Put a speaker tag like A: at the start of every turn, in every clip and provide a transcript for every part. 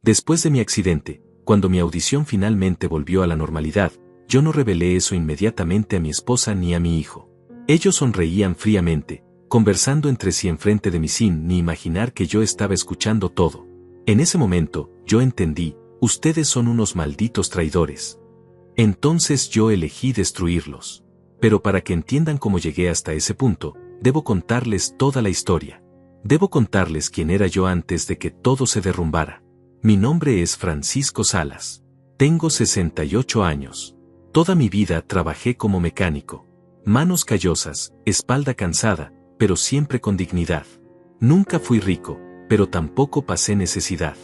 A: Después de mi accidente, cuando mi audición finalmente volvió a la normalidad, yo no revelé eso inmediatamente a mi esposa ni a mi hijo. Ellos sonreían fríamente, conversando entre sí enfrente de mí sin ni imaginar que yo estaba escuchando todo. En ese momento, yo entendí, ustedes son unos malditos traidores. Entonces yo elegí destruirlos. Pero para que entiendan cómo llegué hasta ese punto, debo contarles toda la historia. Debo contarles quién era yo antes de que todo se derrumbara. Mi nombre es Francisco Salas. Tengo 68 años. Toda mi vida trabajé como mecánico. Manos callosas, espalda cansada, pero siempre con dignidad. Nunca fui rico, pero tampoco pasé necesidad.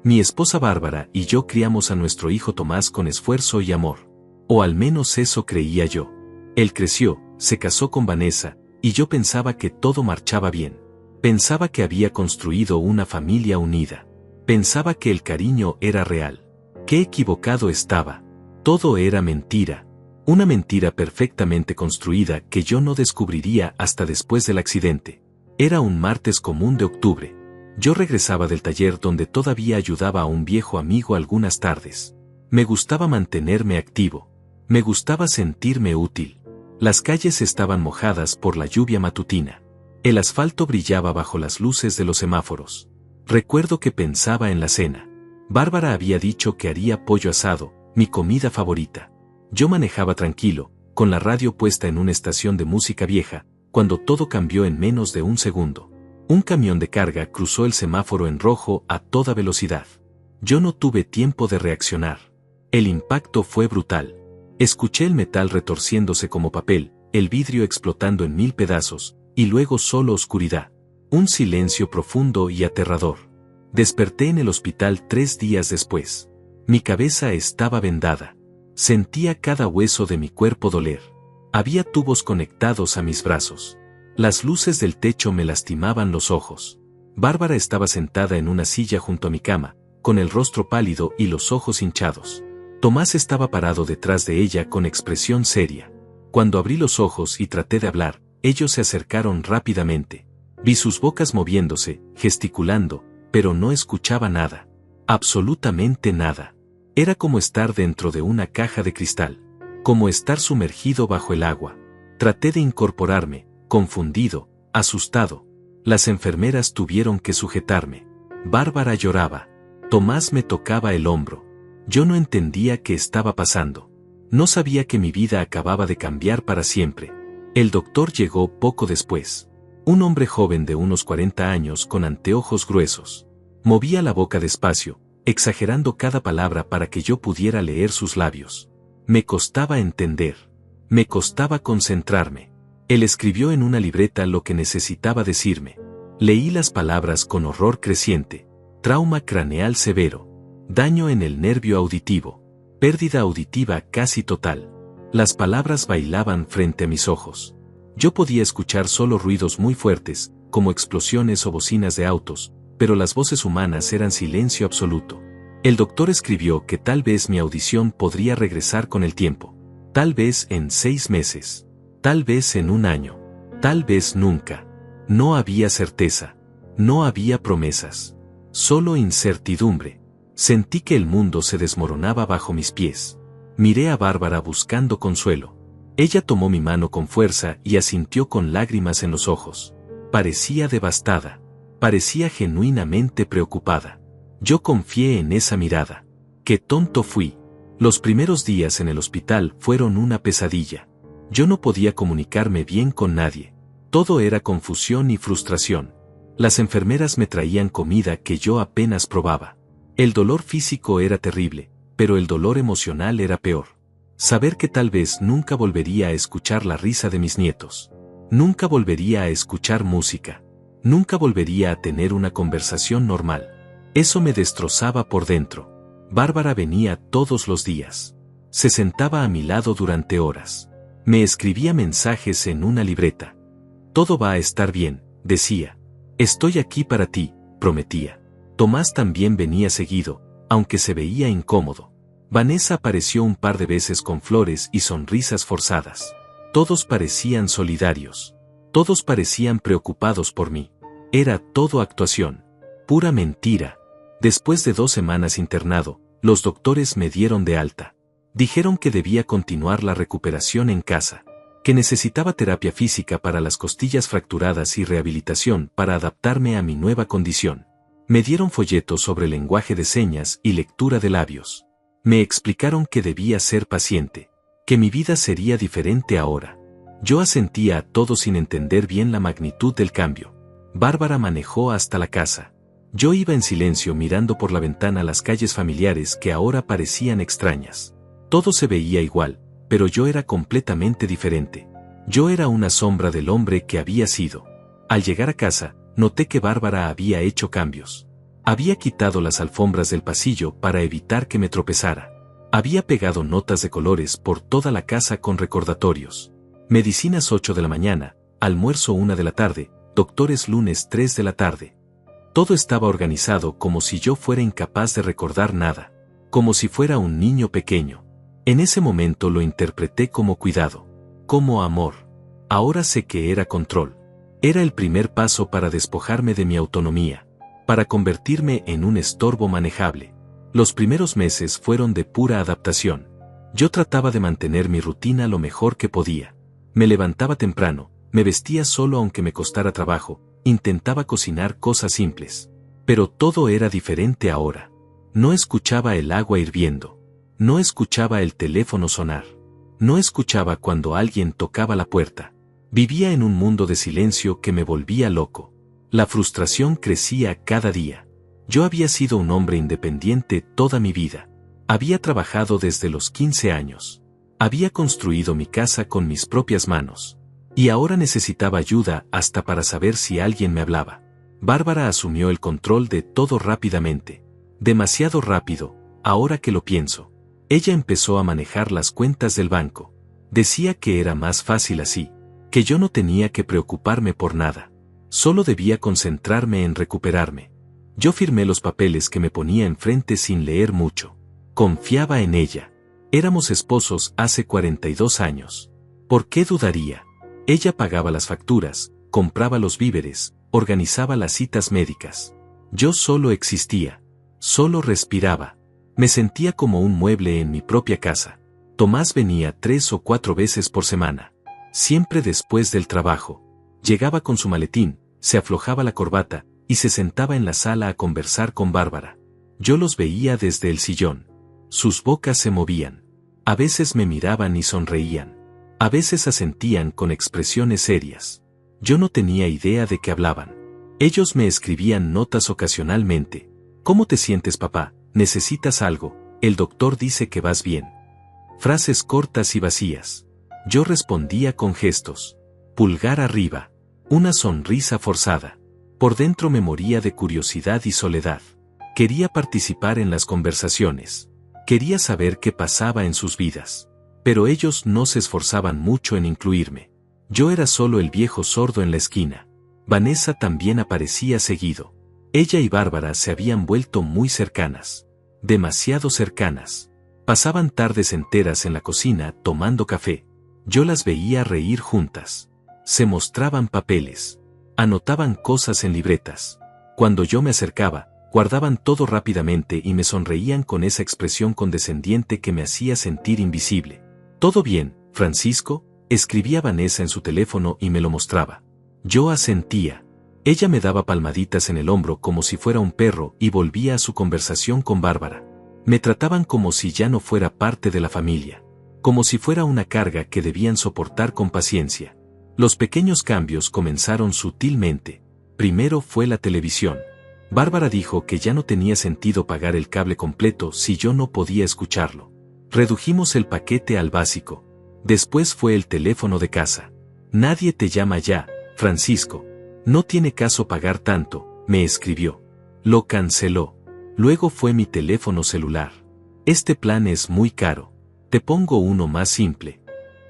A: Mi esposa Bárbara y yo criamos a nuestro hijo Tomás con esfuerzo y amor. O al menos eso creía yo. Él creció, se casó con Vanessa, y yo pensaba que todo marchaba bien. Pensaba que había construido una familia unida. Pensaba que el cariño era real. Qué equivocado estaba. Todo era mentira. Una mentira perfectamente construida que yo no descubriría hasta después del accidente. Era un martes común de octubre. Yo regresaba del taller donde todavía ayudaba a un viejo amigo algunas tardes. Me gustaba mantenerme activo. Me gustaba sentirme útil. Las calles estaban mojadas por la lluvia matutina. El asfalto brillaba bajo las luces de los semáforos. Recuerdo que pensaba en la cena. Bárbara había dicho que haría pollo asado, mi comida favorita. Yo manejaba tranquilo, con la radio puesta en una estación de música vieja, cuando todo cambió en menos de un segundo. Un camión de carga cruzó el semáforo en rojo a toda velocidad. Yo no tuve tiempo de reaccionar. El impacto fue brutal. Escuché el metal retorciéndose como papel, el vidrio explotando en 1000 pedazos, y luego solo oscuridad. Un silencio profundo y aterrador. Desperté en el hospital 3 días después. Mi cabeza estaba vendada. Sentía cada hueso de mi cuerpo doler. Había tubos conectados a mis brazos. Las luces del techo me lastimaban los ojos. Bárbara estaba sentada en una silla junto a mi cama, con el rostro pálido y los ojos hinchados. Tomás estaba parado detrás de ella con expresión seria. Cuando abrí los ojos y traté de hablar, ellos se acercaron rápidamente. Vi sus bocas moviéndose, gesticulando, pero no escuchaba nada. Absolutamente nada. Era como estar dentro de una caja de cristal. Como estar sumergido bajo el agua. Traté de incorporarme, confundido, asustado. Las enfermeras tuvieron que sujetarme. Bárbara lloraba. Tomás me tocaba el hombro. Yo no entendía qué estaba pasando. No sabía que mi vida acababa de cambiar para siempre. El doctor llegó poco después. Un hombre joven de unos 40 años con anteojos gruesos. Movía la boca despacio, exagerando cada palabra para que yo pudiera leer sus labios. Me costaba entender. Me costaba concentrarme. Él escribió en una libreta lo que necesitaba decirme. Leí las palabras con horror creciente. Trauma craneal severo. Daño en el nervio auditivo. Pérdida auditiva casi total. Las palabras bailaban frente a mis ojos. Yo podía escuchar solo ruidos muy fuertes, como explosiones o bocinas de autos, pero las voces humanas eran silencio absoluto. El doctor escribió que tal vez mi audición podría regresar con el tiempo. Tal vez en 6 meses. Tal vez en 1 año. Tal vez nunca. No había certeza. No había promesas. Solo incertidumbre. Sentí que el mundo se desmoronaba bajo mis pies. Miré a Bárbara buscando consuelo. Ella tomó mi mano con fuerza y asintió con lágrimas en los ojos. Parecía devastada. Parecía genuinamente preocupada. Yo confié en esa mirada. ¡Qué tonto fui! Los primeros días en el hospital fueron una pesadilla. Yo no podía comunicarme bien con nadie. Todo era confusión y frustración. Las enfermeras me traían comida que yo apenas probaba. El dolor físico era terrible, pero el dolor emocional era peor. Saber que tal vez nunca volvería a escuchar la risa de mis nietos. Nunca volvería a escuchar música. Nunca volvería a tener una conversación normal. Eso me destrozaba por dentro. Bárbara venía todos los días. Se sentaba a mi lado durante horas. Me escribía mensajes en una libreta. Todo va a estar bien, decía. Estoy aquí para ti, prometía. Tomás también venía seguido, aunque se veía incómodo. Vanessa apareció un par de veces con flores y sonrisas forzadas. Todos parecían solidarios. Todos parecían preocupados por mí. Era todo actuación. Pura mentira. Después de 2 semanas internado, los doctores me dieron de alta. Dijeron que debía continuar la recuperación en casa, que necesitaba terapia física para las costillas fracturadas y rehabilitación para adaptarme a mi nueva condición. Me dieron folletos sobre lenguaje de señas y lectura de labios. Me explicaron que debía ser paciente, que mi vida sería diferente ahora. Yo asentía a todo sin entender bien la magnitud del cambio. Bárbara manejó hasta la casa. Yo iba en silencio mirando por la ventana las calles familiares que ahora parecían extrañas. Todo se veía igual, pero yo era completamente diferente. Yo era una sombra del hombre que había sido. Al llegar a casa, noté que Bárbara había hecho cambios. Había quitado las alfombras del pasillo para evitar que me tropezara. Había pegado notas de colores por toda la casa con recordatorios. Medicinas 8 de la mañana, almuerzo 1 de la tarde, doctores lunes 3 de la tarde. Todo estaba organizado como si yo fuera incapaz de recordar nada, como si fuera un niño pequeño. En ese momento lo interpreté como cuidado, como amor. Ahora sé que era control. Era el primer paso para despojarme de mi autonomía, para convertirme en un estorbo manejable. Los primeros meses fueron de pura adaptación. Yo trataba de mantener mi rutina lo mejor que podía. Me levantaba temprano, me vestía solo aunque me costara trabajo, intentaba cocinar cosas simples. Pero todo era diferente ahora. No escuchaba el agua hirviendo. No escuchaba el teléfono sonar. No escuchaba cuando alguien tocaba la puerta. Vivía en un mundo de silencio que me volvía loco. La frustración crecía cada día. Yo había sido un hombre independiente toda mi vida. Había trabajado desde los 15 años. Había construido mi casa con mis propias manos. Y ahora necesitaba ayuda hasta para saber si alguien me hablaba. Bárbara asumió el control de todo rápidamente. Demasiado rápido, ahora que lo pienso. Ella empezó a manejar las cuentas del banco. Decía que era más fácil así, que yo no tenía que preocuparme por nada. Solo debía concentrarme en recuperarme. Yo firmé los papeles que me ponía enfrente sin leer mucho. Confiaba en ella. Éramos esposos hace 42 años. ¿Por qué dudaría? Ella pagaba las facturas, compraba los víveres, organizaba las citas médicas. Yo solo existía. Solo respiraba. Me sentía como un mueble en mi propia casa. Tomás venía 3 o 4 veces por semana. Siempre después del trabajo. Llegaba con su maletín, se aflojaba la corbata, y se sentaba en la sala a conversar con Bárbara. Yo los veía desde el sillón. Sus bocas se movían. A veces me miraban y sonreían. A veces asentían con expresiones serias. Yo no tenía idea de qué hablaban. Ellos me escribían notas ocasionalmente. ¿Cómo te sientes, papá? ¿Necesitas algo? El doctor dice que vas bien. Frases cortas y vacías. Yo respondía con gestos. Pulgar arriba. Una sonrisa forzada. Por dentro me moría de curiosidad y soledad. Quería participar en las conversaciones. Quería saber qué pasaba en sus vidas. Pero ellos no se esforzaban mucho en incluirme. Yo era solo el viejo sordo en la esquina. Vanessa también aparecía seguido. Ella y Bárbara se habían vuelto muy cercanas. Demasiado cercanas. Pasaban tardes enteras en la cocina tomando café. Yo las veía reír juntas. Se mostraban papeles. Anotaban cosas en libretas. Cuando yo me acercaba, guardaban todo rápidamente y me sonreían con esa expresión condescendiente que me hacía sentir invisible. «¿Todo bien, Francisco?», escribía Vanessa en su teléfono y me lo mostraba. Yo asentía. Ella me daba palmaditas en el hombro como si fuera un perro y volvía a su conversación con Bárbara. Me trataban como si ya no fuera parte de la familia. Como si fuera una carga que debían soportar con paciencia. Los pequeños cambios comenzaron sutilmente. Primero fue la televisión. Bárbara dijo que ya no tenía sentido pagar el cable completo si yo no podía escucharlo. Redujimos el paquete al básico. Después fue el teléfono de casa. «Nadie te llama ya, Francisco. No tiene caso pagar tanto», me escribió. Lo canceló. Luego fue mi teléfono celular. «Este plan es muy caro. Te pongo uno más simple».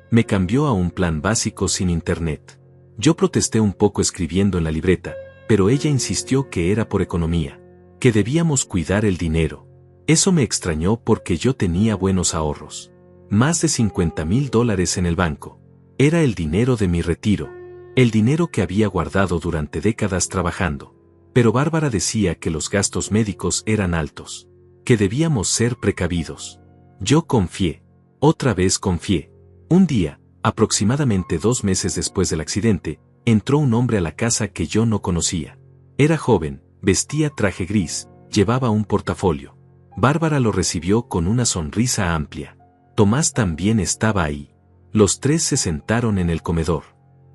A: Me cambió a un plan básico sin internet. Yo protesté un poco escribiendo en la libreta, pero ella insistió que era por economía, que debíamos cuidar el dinero. Eso me extrañó porque yo tenía buenos ahorros. Más de $50,000 en el banco. Era el dinero de mi retiro. El dinero que había guardado durante décadas trabajando. Pero Bárbara decía que los gastos médicos eran altos, que debíamos ser precavidos. Yo confié. Otra vez confié. Un día, aproximadamente 2 meses después del accidente, entró un hombre a la casa que yo no conocía. Era joven, vestía traje gris, llevaba un portafolio. Bárbara lo recibió con una sonrisa amplia. Tomás también estaba ahí. Los tres se sentaron en el comedor.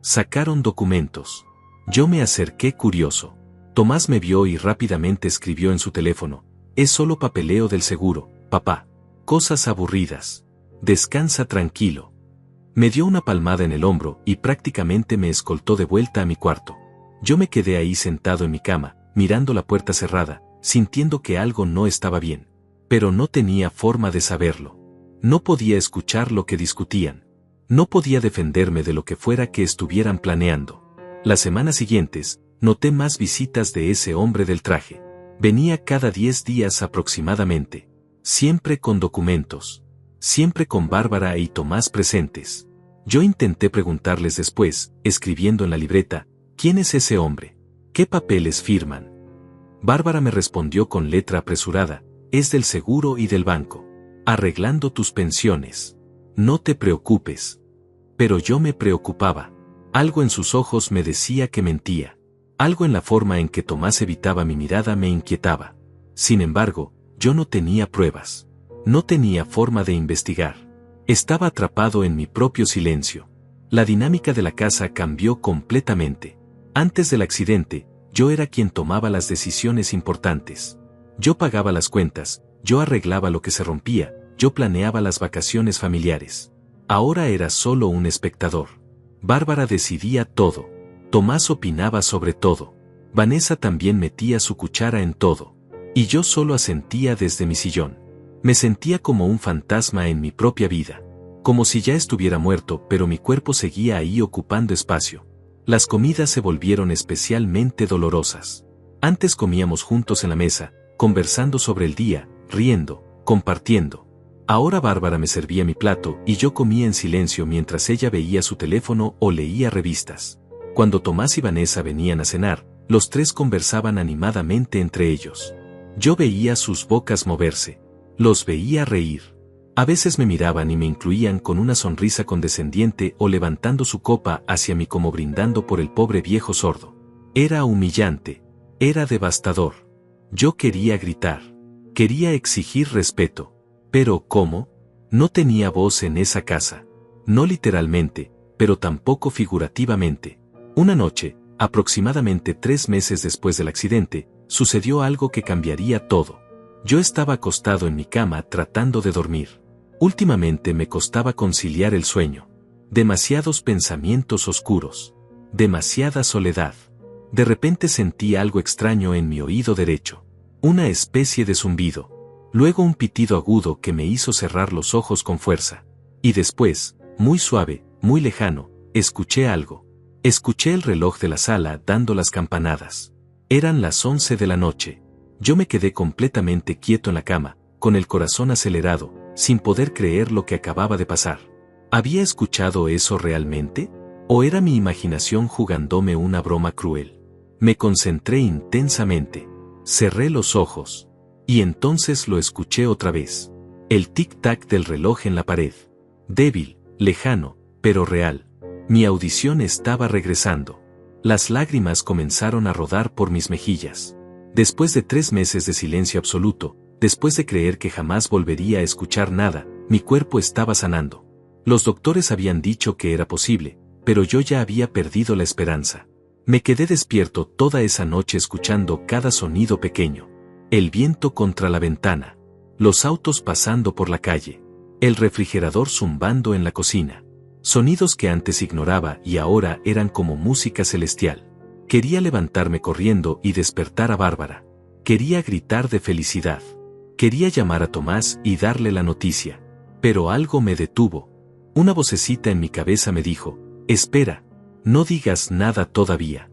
A: Sacaron documentos. Yo me acerqué curioso. Tomás me vio y rápidamente escribió en su teléfono: es solo papeleo del seguro, papá. Cosas aburridas. Descansa tranquilo. Me dio una palmada en el hombro y prácticamente me escoltó de vuelta a mi cuarto. Yo me quedé ahí sentado en mi cama, mirando la puerta cerrada, sintiendo que algo no estaba bien. Pero no tenía forma de saberlo. No podía escuchar lo que discutían. No podía defenderme de lo que fuera que estuvieran planeando. Las semanas siguientes, noté más visitas de ese hombre del traje. Venía cada 10 días aproximadamente. Siempre con documentos. Siempre con Bárbara y Tomás presentes. Yo intenté preguntarles después, escribiendo en la libreta: ¿quién es ese hombre? ¿Qué papeles firman? Bárbara me respondió con letra apresurada: es del seguro y del banco. Arreglando tus pensiones. No te preocupes. Pero yo me preocupaba. Algo en sus ojos me decía que mentía. Algo en la forma en que Tomás evitaba mi mirada me inquietaba. Sin embargo, yo no tenía pruebas. No tenía forma de investigar. Estaba atrapado en mi propio silencio. La dinámica de la casa cambió completamente. Antes del accidente, yo era quien tomaba las decisiones importantes. Yo pagaba las cuentas, yo arreglaba lo que se rompía, yo planeaba las vacaciones familiares. Ahora era solo un espectador. Bárbara decidía todo. Tomás opinaba sobre todo. Vanessa también metía su cuchara en todo. Y yo solo asentía desde mi sillón. Me sentía como un fantasma en mi propia vida. Como si ya estuviera muerto, pero mi cuerpo seguía ahí ocupando espacio. Las comidas se volvieron especialmente dolorosas. Antes comíamos juntos en la mesa, conversando sobre el día, riendo, compartiendo. Ahora Bárbara me servía mi plato y yo comía en silencio mientras ella veía su teléfono o leía revistas. Cuando Tomás y Vanessa venían a cenar, los tres conversaban animadamente entre ellos. Yo veía sus bocas moverse. Los veía reír. A veces me miraban y me incluían con una sonrisa condescendiente o levantando su copa hacia mí como brindando por el pobre viejo sordo. Era humillante. Era devastador. Yo quería gritar. Quería exigir respeto. Pero ¿cómo? No tenía voz en esa casa. No literalmente, pero tampoco figurativamente. Una noche, aproximadamente 3 meses después del accidente, sucedió algo que cambiaría todo. Yo estaba acostado en mi cama tratando de dormir. Últimamente me costaba conciliar el sueño. Demasiados pensamientos oscuros. Demasiada soledad. De repente sentí algo extraño en mi oído derecho. Una especie de zumbido. Luego un pitido agudo que me hizo cerrar los ojos con fuerza. Y después, muy suave, muy lejano, escuché algo. Escuché el reloj de la sala dando las campanadas. Eran las 11 de la noche. Yo me quedé completamente quieto en la cama, con el corazón acelerado, sin poder creer lo que acababa de pasar. ¿Había escuchado eso realmente? ¿O era mi imaginación jugándome una broma cruel? Me concentré intensamente. Cerré los ojos. Y entonces lo escuché otra vez. El tic-tac del reloj en la pared. Débil, lejano, pero real. Mi audición estaba regresando. Las lágrimas comenzaron a rodar por mis mejillas. Después de 3 meses de silencio absoluto, después de creer que jamás volvería a escuchar nada, mi cuerpo estaba sanando. Los doctores habían dicho que era posible, pero yo ya había perdido la esperanza. Me quedé despierto toda esa noche escuchando cada sonido pequeño. El viento contra la ventana. Los autos pasando por la calle. El refrigerador zumbando en la cocina. Sonidos que antes ignoraba y ahora eran como música celestial. Quería levantarme corriendo y despertar a Bárbara. Quería gritar de felicidad. Quería llamar a Tomás y darle la noticia. Pero algo me detuvo. Una vocecita en mi cabeza me dijo: espera, no digas nada todavía.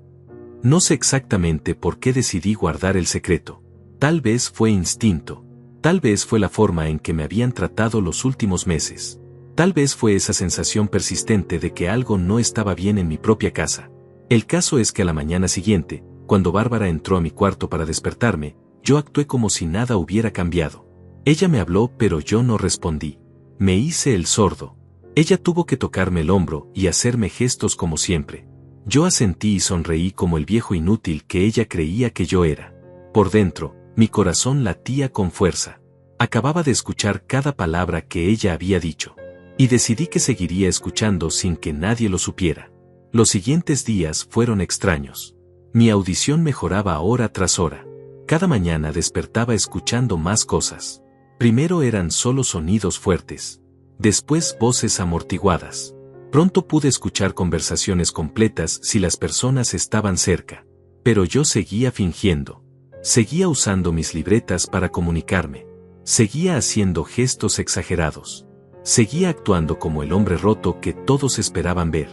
A: No sé exactamente por qué decidí guardar el secreto. Tal vez fue instinto. Tal vez fue la forma en que me habían tratado los últimos meses. Tal vez fue esa sensación persistente de que algo no estaba bien en mi propia casa. El caso es que a la mañana siguiente, Cuando Bárbara entró a mi cuarto para despertarme, yo actué como si nada hubiera cambiado. Ella me habló, pero yo no respondí. Me hice el sordo. Ella tuvo que tocarme el hombro y hacerme gestos como siempre. Yo asentí y sonreí como el viejo inútil que ella creía que yo era. Por dentro, mi corazón latía con fuerza. Acababa de escuchar cada palabra que ella había dicho. Y decidí que seguiría escuchando sin que nadie lo supiera. Los siguientes días fueron extraños. Mi audición mejoraba hora tras hora. Cada mañana despertaba escuchando más cosas. Primero eran solo sonidos fuertes. Después voces amortiguadas. Pronto pude escuchar conversaciones completas si las personas estaban cerca. Pero yo seguía fingiendo. Seguía usando mis libretas para comunicarme. Seguía haciendo gestos exagerados. Seguía actuando como el hombre roto que todos esperaban ver.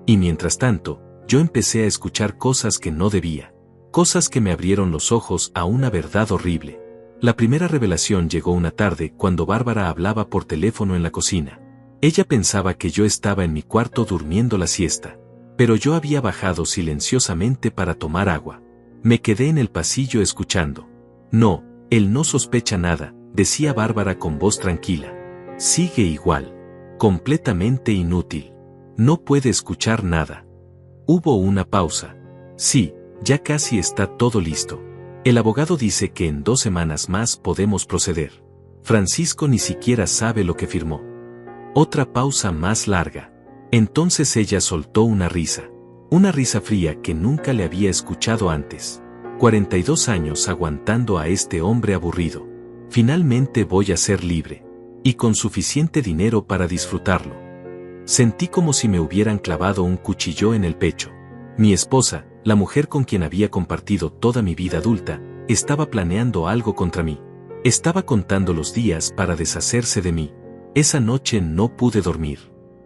A: Y mientras tanto, yo empecé a escuchar cosas que no debía. Cosas que me abrieron los ojos a una verdad horrible. La primera revelación llegó una tarde cuando Bárbara hablaba por teléfono en la cocina. Ella pensaba que yo estaba en mi cuarto durmiendo la siesta. Pero yo había bajado silenciosamente para tomar agua. Me quedé en el pasillo escuchando. No, él no sospecha nada, decía Bárbara con voz tranquila. Sigue igual. Completamente inútil. No puede escuchar nada. Hubo una pausa. Sí, ya casi está todo listo. El abogado dice que en 2 semanas más podemos proceder. Francisco ni siquiera sabe lo que firmó. Otra pausa más larga. Entonces ella soltó una risa. Una risa fría que nunca le había escuchado antes. 42 años aguantando a este hombre aburrido. Finalmente voy a ser libre. Y con suficiente dinero para disfrutarlo. Sentí como si me hubieran clavado un cuchillo en el pecho. Mi esposa, la mujer con quien había compartido toda mi vida adulta, estaba planeando algo contra mí. Estaba contando los días para deshacerse de mí. Esa noche no pude dormir.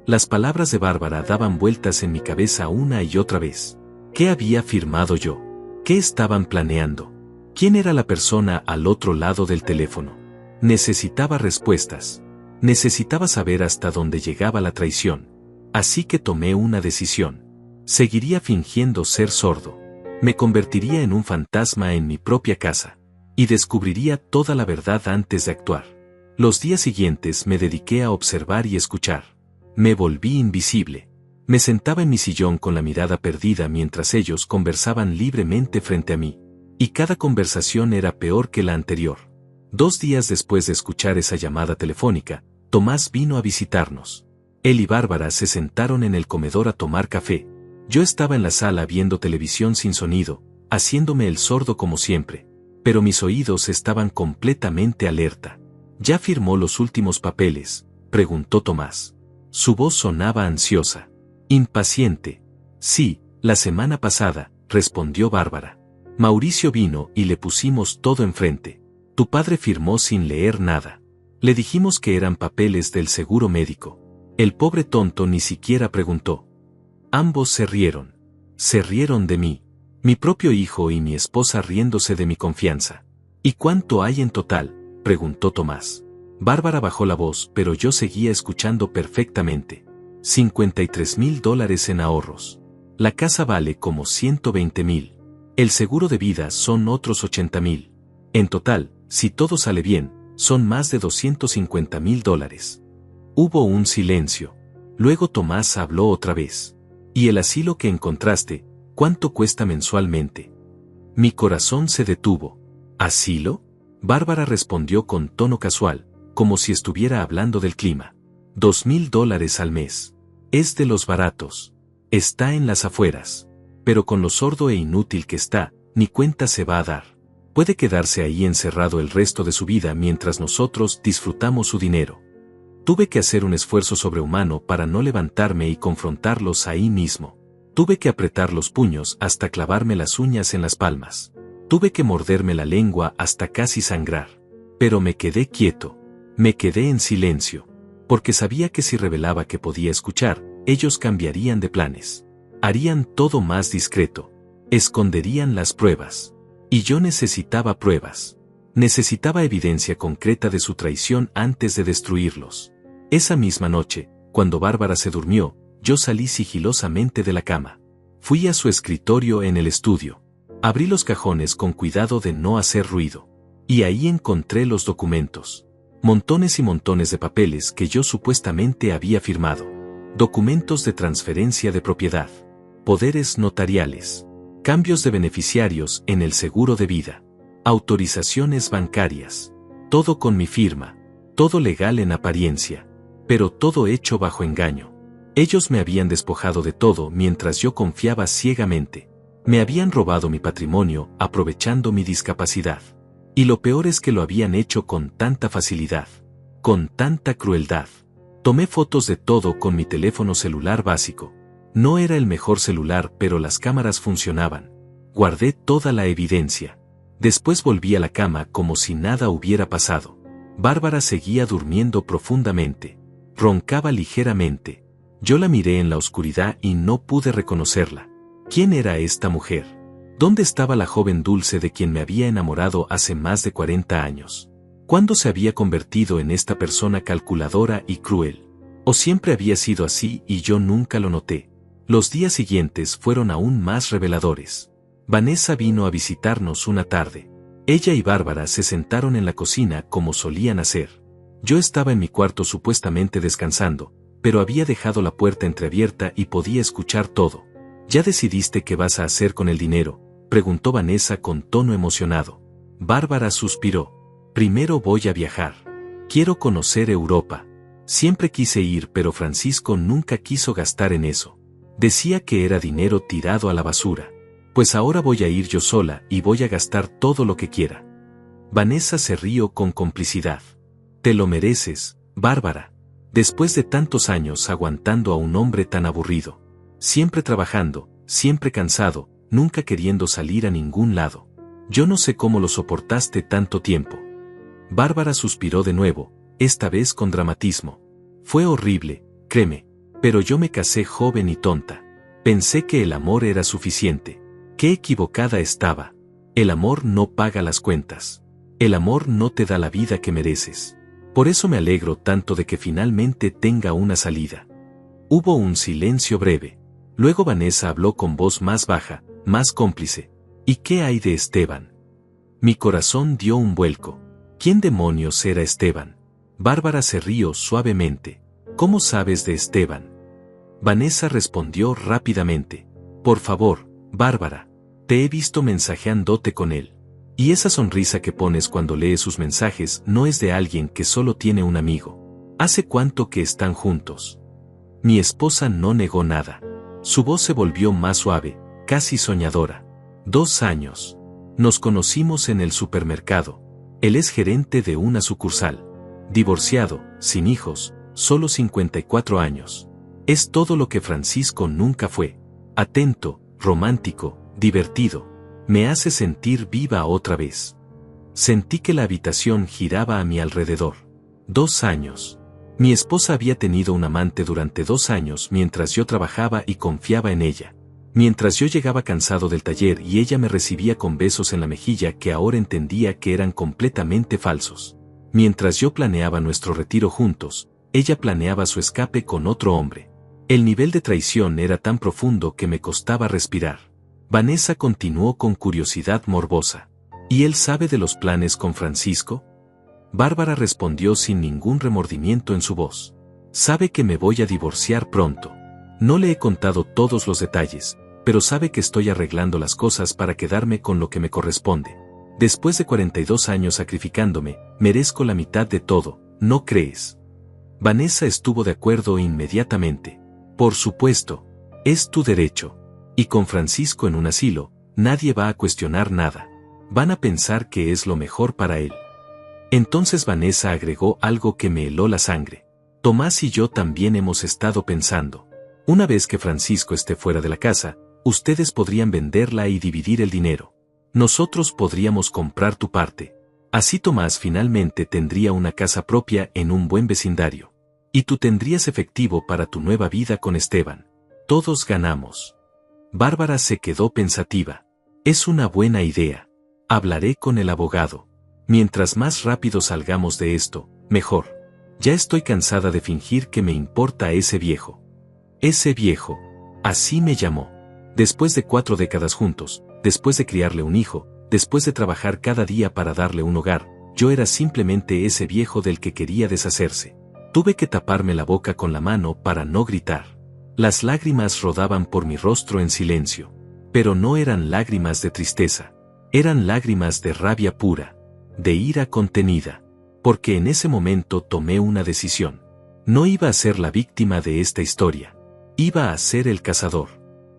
A: Las palabras de Bárbara daban vueltas en mi cabeza una y otra vez. ¿Qué había firmado yo? ¿Qué estaban planeando? ¿Quién era la persona al otro lado del teléfono? Necesitaba respuestas. Necesitaba saber hasta dónde llegaba la traición. Así que tomé una decisión. Seguiría fingiendo ser sordo. Me convertiría en un fantasma en mi propia casa. Y descubriría toda la verdad antes de actuar. Los días siguientes me dediqué a observar y escuchar. Me volví invisible. Me sentaba en mi sillón con la mirada perdida mientras ellos conversaban libremente frente a mí. Y cada conversación era peor que la anterior. 2 días después de escuchar esa llamada telefónica, Tomás vino a visitarnos. Él y Bárbara se sentaron en el comedor a tomar café. Yo estaba en la sala viendo televisión sin sonido, haciéndome el sordo como siempre. Pero mis oídos estaban completamente alerta. ¿Ya firmó los últimos papeles?, preguntó Tomás. Su voz sonaba ansiosa. Impaciente. Sí, la semana pasada, respondió Bárbara. Mauricio vino y le pusimos todo enfrente. Tu padre firmó sin leer nada. Le dijimos que eran papeles del seguro médico. El pobre tonto ni siquiera preguntó. Ambos se rieron. Se rieron de mí. Mi propio hijo y mi esposa riéndose de mi confianza. ¿Y cuánto hay en total?, preguntó Tomás. Bárbara bajó la voz, pero yo seguía escuchando perfectamente. $53,000 en ahorros. La casa vale como 120,000. El seguro de vida son otros 80,000. En total, si todo sale bien, son más de $250,000. Hubo un silencio. Luego Tomás habló otra vez. ¿Y el asilo que encontraste, cuánto cuesta mensualmente? Mi corazón se detuvo. ¿Asilo? Bárbara respondió con tono casual, como si estuviera hablando del clima. $2,000 al mes. Es de los baratos. Está en las afueras. Pero con lo sordo e inútil que está, ni cuenta se va a dar. Puede quedarse ahí encerrado el resto de su vida mientras nosotros disfrutamos su dinero. Tuve que hacer un esfuerzo sobrehumano para no levantarme y confrontarlos ahí mismo. Tuve que apretar los puños hasta clavarme las uñas en las palmas. Tuve que morderme la lengua hasta casi sangrar. Pero me quedé quieto. Me quedé en silencio. Porque sabía que si revelaba que podía escuchar, ellos cambiarían de planes. Harían todo más discreto. Esconderían las pruebas. Y yo necesitaba pruebas. Necesitaba evidencia concreta de su traición antes de destruirlos. Esa misma noche, cuando Bárbara se durmió, yo salí sigilosamente de la cama. Fui a su escritorio en el estudio. Abrí los cajones con cuidado de no hacer ruido. Y ahí encontré los documentos. Montones y montones de papeles que yo supuestamente había firmado. Documentos de transferencia de propiedad. Poderes notariales. Cambios de beneficiarios en el seguro de vida. Autorizaciones bancarias. Todo con mi firma. Todo legal en apariencia. Pero todo hecho bajo engaño. Ellos me habían despojado de todo mientras yo confiaba ciegamente. Me habían robado mi patrimonio aprovechando mi discapacidad. Y lo peor es que lo habían hecho con tanta facilidad. Con tanta crueldad. Tomé fotos de todo con mi teléfono celular básico. No era el mejor celular, pero las cámaras funcionaban. Guardé toda la evidencia. Después volví a la cama como si nada hubiera pasado. Bárbara seguía durmiendo profundamente. Roncaba ligeramente. Yo la miré en la oscuridad y no pude reconocerla. ¿Quién era esta mujer? ¿Dónde estaba la joven dulce de quien me había enamorado hace más de 40 años? ¿Cuándo se había convertido en esta persona calculadora y cruel? ¿O siempre había sido así y yo nunca lo noté? Los días siguientes fueron aún más reveladores. Vanessa vino a visitarnos una tarde. Ella y Bárbara se sentaron en la cocina como solían hacer. Yo estaba en mi cuarto supuestamente descansando, pero había dejado la puerta entreabierta y podía escuchar todo. ¿Ya decidiste qué vas a hacer con el dinero?, preguntó Vanessa con tono emocionado. Bárbara suspiró. Primero voy a viajar. Quiero conocer Europa. Siempre quise ir, pero Francisco nunca quiso gastar en eso. Decía que era dinero tirado a la basura. Pues ahora voy a ir yo sola y voy a gastar todo lo que quiera. Vanessa se rió con complicidad. Te lo mereces, Bárbara. Después de tantos años aguantando a un hombre tan aburrido. Siempre trabajando, siempre cansado, nunca queriendo salir a ningún lado. Yo no sé cómo lo soportaste tanto tiempo. Bárbara suspiró de nuevo, esta vez con dramatismo. Fue horrible, créeme, pero yo me casé joven y tonta. Pensé que el amor era suficiente. Qué equivocada estaba. El amor no paga las cuentas. El amor no te da la vida que mereces. Por eso me alegro tanto de que finalmente tenga una salida. Hubo un silencio breve. Luego Vanessa habló con voz más baja, más cómplice. ¿Y qué hay de Esteban? Mi corazón dio un vuelco. ¿Quién demonios era Esteban? Bárbara se rió suavemente. ¿Cómo sabes de Esteban? Vanessa respondió rápidamente. Por favor, Bárbara, te he visto mensajeándote con él. Y esa sonrisa que pones cuando lees sus mensajes no es de alguien que solo tiene un amigo. ¿Hace cuánto que están juntos? Mi esposa no negó nada. Su voz se volvió más suave, casi soñadora. 2 años. Nos conocimos en el supermercado. Él es gerente de una sucursal. Divorciado, sin hijos, solo 54 años. Es todo lo que Francisco nunca fue. Atento, romántico, divertido. Me hace sentir viva otra vez. Sentí que la habitación giraba a mi alrededor. 2 años. Mi esposa había tenido un amante durante 2 años mientras yo trabajaba y confiaba en ella. Mientras yo llegaba cansado del taller y ella me recibía con besos en la mejilla que ahora entendía que eran completamente falsos. Mientras yo planeaba nuestro retiro juntos, ella planeaba su escape con otro hombre. El nivel de traición era tan profundo que me costaba respirar. Vanessa continuó con curiosidad morbosa. ¿Y él sabe de los planes con Francisco? Bárbara respondió sin ningún remordimiento en su voz. Sabe que me voy a divorciar pronto. No le he contado todos los detalles, pero sabe que estoy arreglando las cosas para quedarme con lo que me corresponde. Después de 42 años sacrificándome, merezco la mitad de todo, ¿no crees? Vanessa estuvo de acuerdo inmediatamente. Por supuesto, es tu derecho. Y con Francisco en un asilo, nadie va a cuestionar nada. Van a pensar que es lo mejor para él. Entonces Vanessa agregó algo que me heló la sangre. Tomás y yo también hemos estado pensando. Una vez que Francisco esté fuera de la casa, ustedes podrían venderla y dividir el dinero. Nosotros podríamos comprar tu parte. Así Tomás finalmente tendría una casa propia en un buen vecindario. Y tú tendrías efectivo para tu nueva vida con Esteban. Todos ganamos. Bárbara se quedó pensativa. Es una buena idea. Hablaré con el abogado. Mientras más rápido salgamos de esto, mejor. Ya estoy cansada de fingir que me importa ese viejo. Ese viejo. Así me llamó. Después de 4 décadas juntos, después de criarle un hijo, después de trabajar cada día para darle un hogar, yo era simplemente ese viejo del que quería deshacerse. Tuve que taparme la boca con la mano para no gritar. Las lágrimas rodaban por mi rostro en silencio. Pero no eran lágrimas de tristeza. Eran lágrimas de rabia pura, de ira contenida. Porque en ese momento tomé una decisión. No iba a ser la víctima de esta historia. Iba a ser el cazador.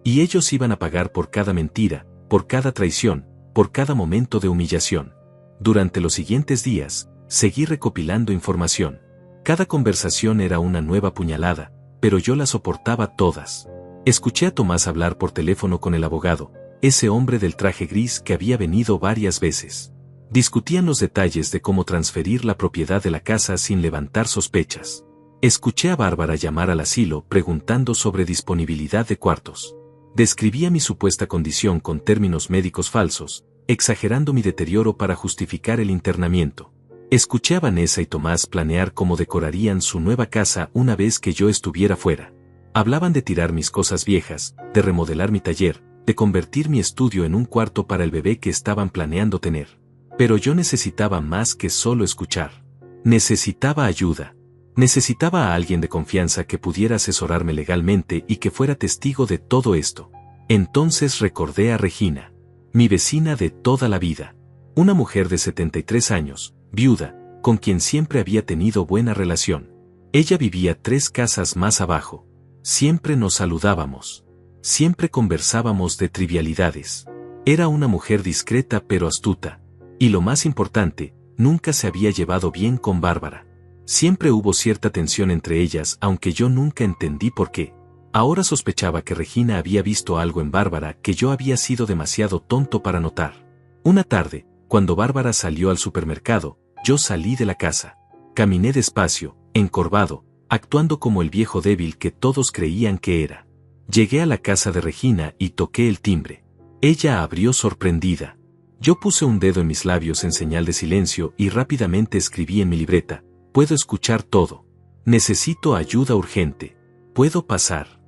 A: Y ellos iban a pagar por cada mentira, por cada traición, por cada momento de humillación. Durante los siguientes días, seguí recopilando información. Cada conversación era una nueva puñalada, pero yo las soportaba todas. Escuché a Tomás hablar por teléfono con el abogado, ese hombre del traje gris que había venido varias veces. Discutían los detalles de cómo transferir la propiedad de la casa sin levantar sospechas. Escuché a Bárbara llamar al asilo preguntando sobre disponibilidad de cuartos. Describía mi supuesta condición con términos médicos falsos, exagerando mi deterioro para justificar el internamiento. Escuché a Vanessa y Tomás planear cómo decorarían su nueva casa una vez que yo estuviera fuera. Hablaban de tirar mis cosas viejas, de remodelar mi taller, de convertir mi estudio en un cuarto para el bebé que estaban planeando tener. Pero yo necesitaba más que solo escuchar. Necesitaba ayuda. Necesitaba a alguien de confianza que pudiera asesorarme legalmente y que fuera testigo de todo esto. Entonces recordé a Regina, mi vecina de toda la vida. Una mujer de 73 años, viuda, con quien siempre había tenido buena relación. Ella vivía 3 casas más abajo. Siempre nos saludábamos. Siempre conversábamos de trivialidades. Era una mujer discreta pero astuta. Y lo más importante, nunca se había llevado bien con Bárbara. Siempre hubo cierta tensión entre ellas, aunque yo nunca entendí por qué. Ahora sospechaba que Regina había visto algo en Bárbara que yo había sido demasiado tonto para notar. Una tarde, cuando Bárbara salió al supermercado, yo salí de la casa. Caminé despacio, encorvado, actuando como el viejo débil que todos creían que era. Llegué a la casa de Regina y toqué el timbre. Ella abrió sorprendida. Yo puse un dedo en mis labios en señal de silencio y rápidamente escribí en mi libreta: puedo escuchar todo. Necesito ayuda urgente. ¿Puedo pasar?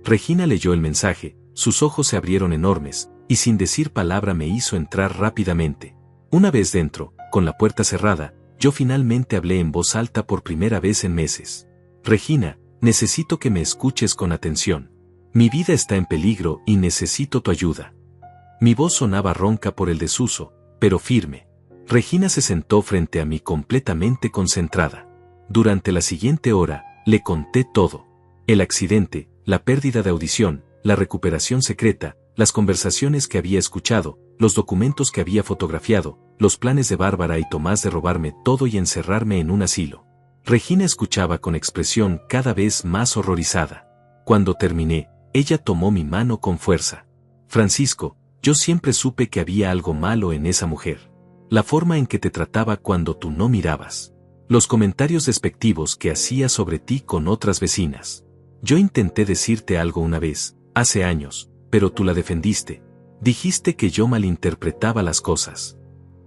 A: Regina leyó el mensaje, sus ojos se abrieron enormes, y sin decir palabra me hizo entrar rápidamente. Una vez dentro, con la puerta cerrada, yo finalmente hablé en voz alta por primera vez en meses. Regina, necesito que me escuches con atención. Mi vida está en peligro y necesito tu ayuda. Mi voz sonaba ronca por el desuso, pero firme. Regina se sentó frente a mí completamente concentrada. Durante la siguiente hora, le conté todo. El accidente, la pérdida de audición, la recuperación secreta, las conversaciones que había escuchado, los documentos que había fotografiado, los planes de Bárbara y Tomás de robarme todo y encerrarme en un asilo. Regina escuchaba con expresión cada vez más horrorizada. Cuando terminé, ella tomó mi mano con fuerza. Francisco, yo siempre supe que había algo malo en esa mujer. La forma en que te trataba cuando tú no mirabas. Los comentarios despectivos que hacía sobre ti con otras vecinas. Yo intenté decirte algo una vez, hace años, pero tú la defendiste. Dijiste que yo malinterpretaba las cosas.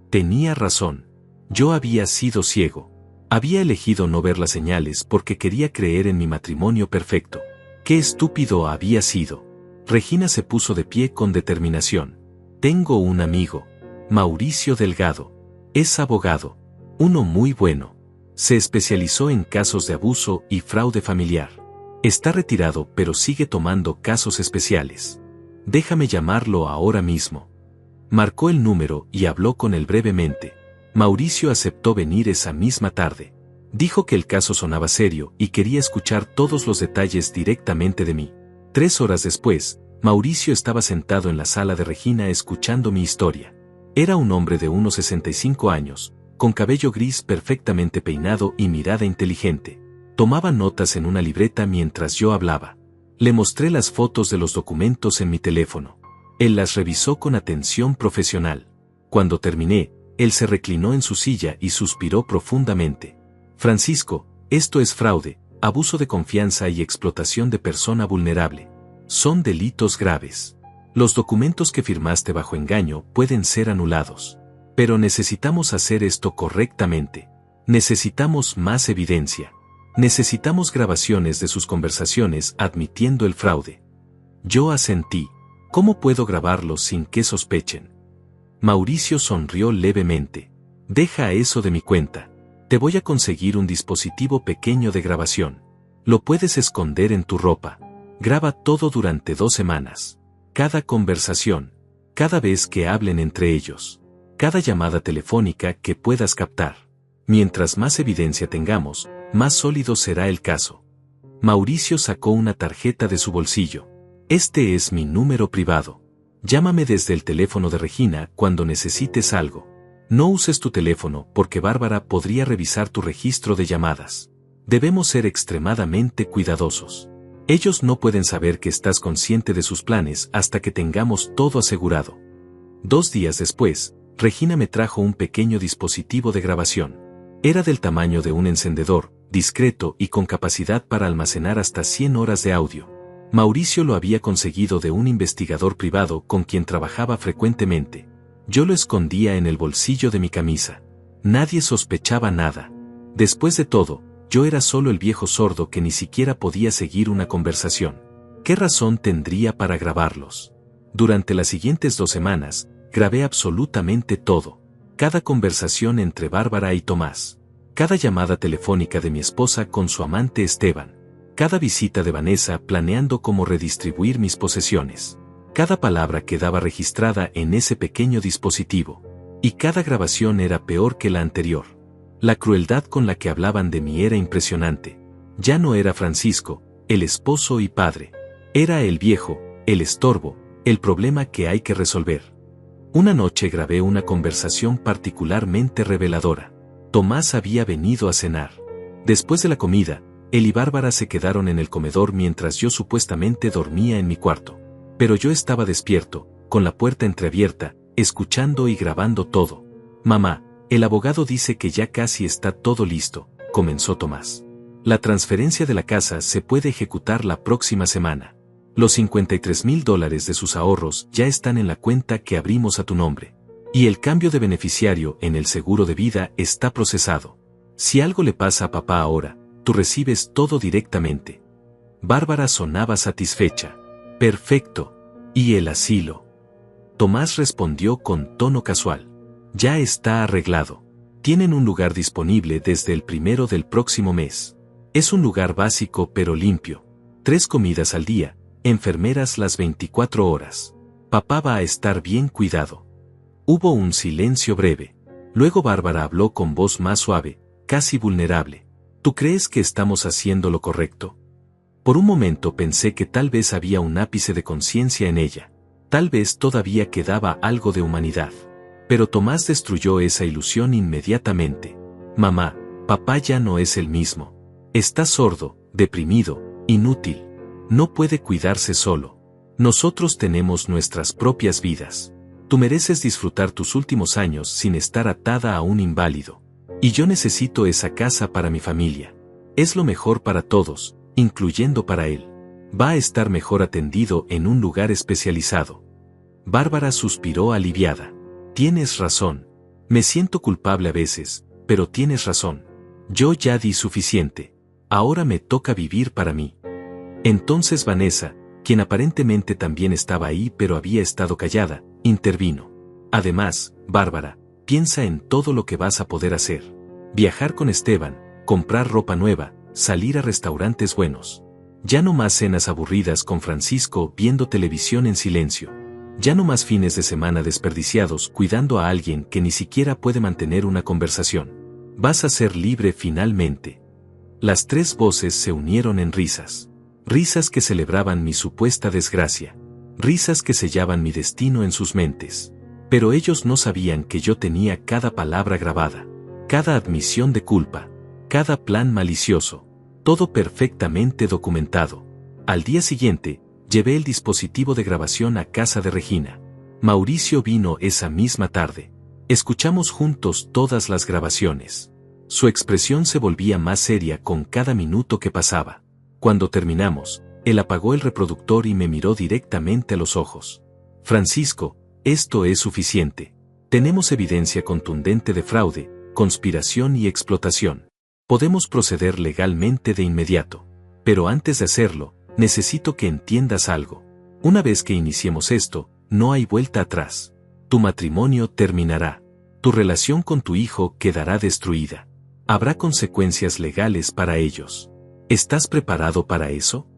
A: Tenía razón. Yo había sido ciego. Había elegido no ver las señales porque quería creer en mi matrimonio perfecto. Qué estúpido había sido. Regina se puso de pie con determinación. Tengo un amigo, Mauricio Delgado. Es abogado. Uno muy bueno. Se especializó en casos de abuso y fraude familiar. Está retirado pero sigue tomando casos especiales. Déjame llamarlo ahora mismo. Marcó el número y habló con él brevemente. Mauricio aceptó venir esa misma tarde. Dijo que el caso sonaba serio y quería escuchar todos los detalles directamente de mí. 3 horas después, Mauricio estaba sentado en la sala de Regina escuchando mi historia. Era un hombre de unos 65 años, con cabello gris perfectamente peinado y mirada inteligente. Tomaba notas en una libreta mientras yo hablaba. Le mostré las fotos de los documentos en mi teléfono. Él las revisó con atención profesional. Cuando terminé, él se reclinó en su silla y suspiró profundamente. Francisco, esto es fraude, abuso de confianza y explotación de persona vulnerable. Son delitos graves. Los documentos que firmaste bajo engaño pueden ser anulados. Pero necesitamos hacer esto correctamente. Necesitamos más evidencia. Necesitamos grabaciones de sus conversaciones admitiendo el fraude. Yo asentí. ¿Cómo puedo grabarlos sin que sospechen? Mauricio sonrió levemente. Deja eso de mi cuenta. Te voy a conseguir un dispositivo pequeño de grabación. Lo puedes esconder en tu ropa. Graba todo durante 2 semanas. Cada conversación. Cada vez que hablen entre ellos. Cada llamada telefónica que puedas captar. Mientras más evidencia tengamos, más sólido será el caso. Mauricio sacó una tarjeta de su bolsillo. Este es mi número privado. Llámame desde el teléfono de Regina cuando necesites algo. No uses tu teléfono porque Bárbara podría revisar tu registro de llamadas. Debemos ser extremadamente cuidadosos. Ellos no pueden saber que estás consciente de sus planes hasta que tengamos todo asegurado. 2 días después, Regina me trajo un pequeño dispositivo de grabación. Era del tamaño de un encendedor, discreto y con capacidad para almacenar hasta 100 horas de audio. Mauricio lo había conseguido de un investigador privado con quien trabajaba frecuentemente. Yo lo escondía en el bolsillo de mi camisa. Nadie sospechaba nada. Después de todo, yo era solo el viejo sordo que ni siquiera podía seguir una conversación. ¿Qué razón tendría para grabarlos? Durante las siguientes 2 semanas, grabé absolutamente todo. Cada conversación entre Bárbara y Tomás. Cada llamada telefónica de mi esposa con su amante Esteban. Cada visita de Vanessa planeando cómo redistribuir mis posesiones. Cada palabra quedaba registrada en ese pequeño dispositivo. Y cada grabación era peor que la anterior. La crueldad con la que hablaban de mí era impresionante. Ya no era Francisco, el esposo y padre. Era el viejo, el estorbo, el problema que hay que resolver. Una noche grabé una conversación particularmente reveladora. Tomás había venido a cenar. Después de la comida, él y Bárbara se quedaron en el comedor mientras yo supuestamente dormía en mi cuarto. Pero yo estaba despierto, con la puerta entreabierta, escuchando y grabando todo. Mamá, el abogado dice que ya casi está todo listo, comenzó Tomás. La transferencia de la casa se puede ejecutar la próxima semana. Los $53,000 de sus ahorros ya están en la cuenta que abrimos a tu nombre. Y el cambio de beneficiario en el seguro de vida está procesado. Si algo le pasa a papá ahora, tú recibes todo directamente. Bárbara sonaba satisfecha. Perfecto. ¿Y el asilo? Tomás respondió con tono casual. Ya está arreglado. Tienen un lugar disponible desde el 1 del próximo mes. Es un lugar básico pero limpio. 3 comidas al día, enfermeras las 24 horas. Papá va a estar bien cuidado. Hubo un silencio breve. Luego Bárbara habló con voz más suave, casi vulnerable. ¿Tú crees que estamos haciendo lo correcto? Por un momento pensé que tal vez había un ápice de conciencia en ella. Tal vez todavía quedaba algo de humanidad. Pero Tomás destruyó esa ilusión inmediatamente. Mamá, papá ya no es el mismo. Está sordo, deprimido, inútil. No puede cuidarse solo. Nosotros tenemos nuestras propias vidas. Tú mereces disfrutar tus últimos años sin estar atada a un inválido. Y yo necesito esa casa para mi familia. Es lo mejor para todos, incluyendo para él. Va a estar mejor atendido en un lugar especializado. Bárbara suspiró aliviada. Tienes razón. Me siento culpable a veces, pero tienes razón. Yo ya di suficiente. Ahora me toca vivir para mí. Entonces Vanessa, quien aparentemente también estaba ahí pero había estado callada, intervino. Además, Bárbara, piensa en todo lo que vas a poder hacer. Viajar con Esteban, comprar ropa nueva, salir a restaurantes buenos. Ya no más cenas aburridas con Francisco viendo televisión en silencio. Ya no más fines de semana desperdiciados cuidando a alguien que ni siquiera puede mantener una conversación. Vas a ser libre finalmente. Las 3 voces se unieron en risas. Risas que celebraban mi supuesta desgracia. Risas que sellaban mi destino en sus mentes. Pero ellos no sabían que yo tenía cada palabra grabada. Cada admisión de culpa. Cada plan malicioso. Todo perfectamente documentado. Al día siguiente, llevé el dispositivo de grabación a casa de Regina. Mauricio vino esa misma tarde. Escuchamos juntos todas las grabaciones. Su expresión se volvía más seria con cada minuto que pasaba. Cuando terminamos, él apagó el reproductor y me miró directamente a los ojos. Francisco, esto es suficiente. Tenemos evidencia contundente de fraude, conspiración y explotación. Podemos proceder legalmente de inmediato. Pero antes de hacerlo, necesito que entiendas algo. Una vez que iniciemos esto, no hay vuelta atrás. Tu matrimonio terminará. Tu relación con tu hijo quedará destruida. Habrá consecuencias legales para ellos. ¿Estás preparado para eso?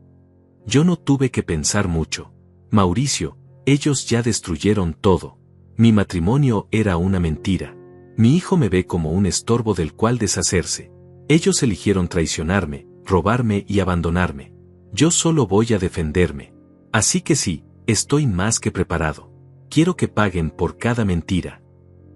A: Yo no tuve que pensar mucho. Mauricio, ellos ya destruyeron todo. Mi matrimonio era una mentira. Mi hijo me ve como un estorbo del cual deshacerse. Ellos eligieron traicionarme, robarme y abandonarme. Yo solo voy a defenderme. Así que sí, estoy más que preparado. Quiero que paguen por cada mentira.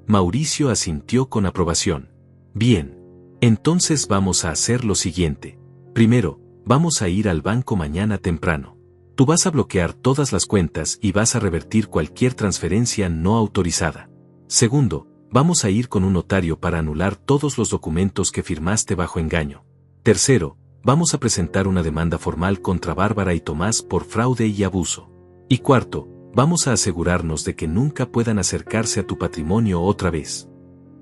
A: Mauricio asintió con aprobación. Bien. Entonces vamos a hacer lo siguiente. Primero, vamos a ir al banco mañana temprano. Tú vas a bloquear todas las cuentas y vas a revertir cualquier transferencia no autorizada. Segundo, vamos a ir con un notario para anular todos los documentos que firmaste bajo engaño. Tercero, vamos a presentar una demanda formal contra Bárbara y Tomás por fraude y abuso. Y cuarto, vamos a asegurarnos de que nunca puedan acercarse a tu patrimonio otra vez.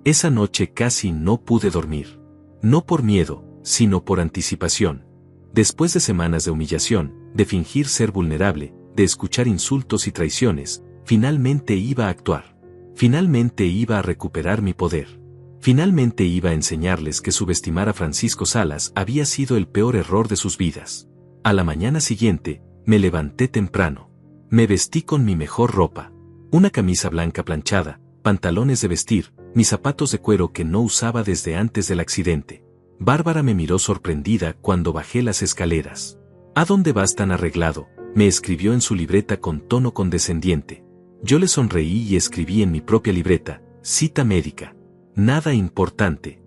A: Esa noche casi no pude dormir. No por miedo, sino por anticipación. Después de semanas de humillación, de fingir ser vulnerable, de escuchar insultos y traiciones, finalmente iba a actuar. Finalmente iba a recuperar mi poder. Finalmente iba a enseñarles que subestimar a Francisco Salas había sido el peor error de sus vidas. A la mañana siguiente, me levanté temprano. Me vestí con mi mejor ropa. Una camisa blanca planchada, pantalones de vestir, mis zapatos de cuero que no usaba desde antes del accidente. Bárbara me miró sorprendida cuando bajé las escaleras. ¿A dónde vas tan arreglado?, me escribió en su libreta con tono condescendiente. Yo le sonreí y escribí en mi propia libreta, cita médica. Nada importante.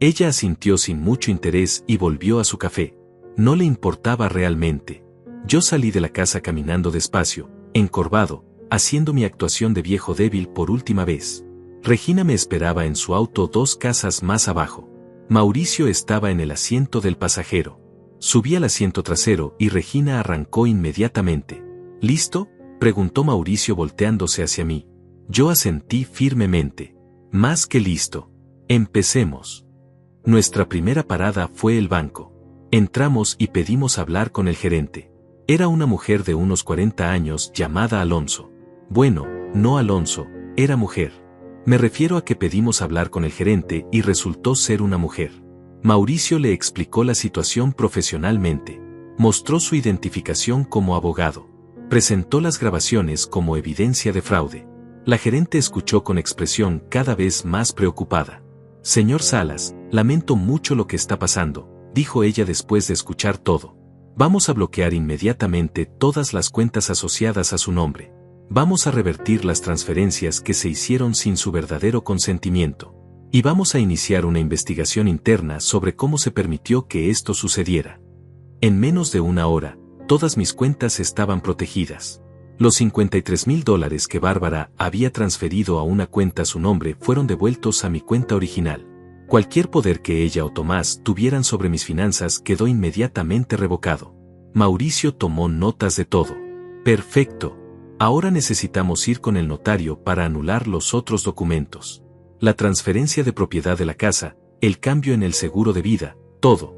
A: Ella asintió sin mucho interés y volvió a su café. No le importaba realmente. Yo salí de la casa caminando despacio, encorvado, haciendo mi actuación de viejo débil por última vez. Regina me esperaba en su auto 2 casas más abajo. Mauricio estaba en el asiento del pasajero. Subí al asiento trasero y Regina arrancó inmediatamente. ¿Listo?, preguntó Mauricio volteándose hacia mí. Yo asentí firmemente. Más que listo. Empecemos. Nuestra primera parada fue el banco. Entramos y pedimos hablar con el gerente. Era una mujer de unos 40 años llamada Alonso. Bueno, no Alonso, era mujer. Me refiero a que pedimos hablar con el gerente y resultó ser una mujer. Mauricio le explicó la situación profesionalmente. Mostró su identificación como abogado. Presentó las grabaciones como evidencia de fraude. La gerente escuchó con expresión cada vez más preocupada. Señor Salas, lamento mucho lo que está pasando, dijo ella después de escuchar todo. Vamos a bloquear inmediatamente todas las cuentas asociadas a su nombre. Vamos a revertir las transferencias que se hicieron sin su verdadero consentimiento. Y vamos a iniciar una investigación interna sobre cómo se permitió que esto sucediera. En menos de una hora, todas mis cuentas estaban protegidas. Los $53,000 que Bárbara había transferido a una cuenta a su nombre fueron devueltos a mi cuenta original. Cualquier poder que ella o Tomás tuvieran sobre mis finanzas quedó inmediatamente revocado. Mauricio tomó notas de todo. Perfecto. Ahora necesitamos ir con el notario para anular los otros documentos. La transferencia de propiedad de la casa, el cambio en el seguro de vida, todo.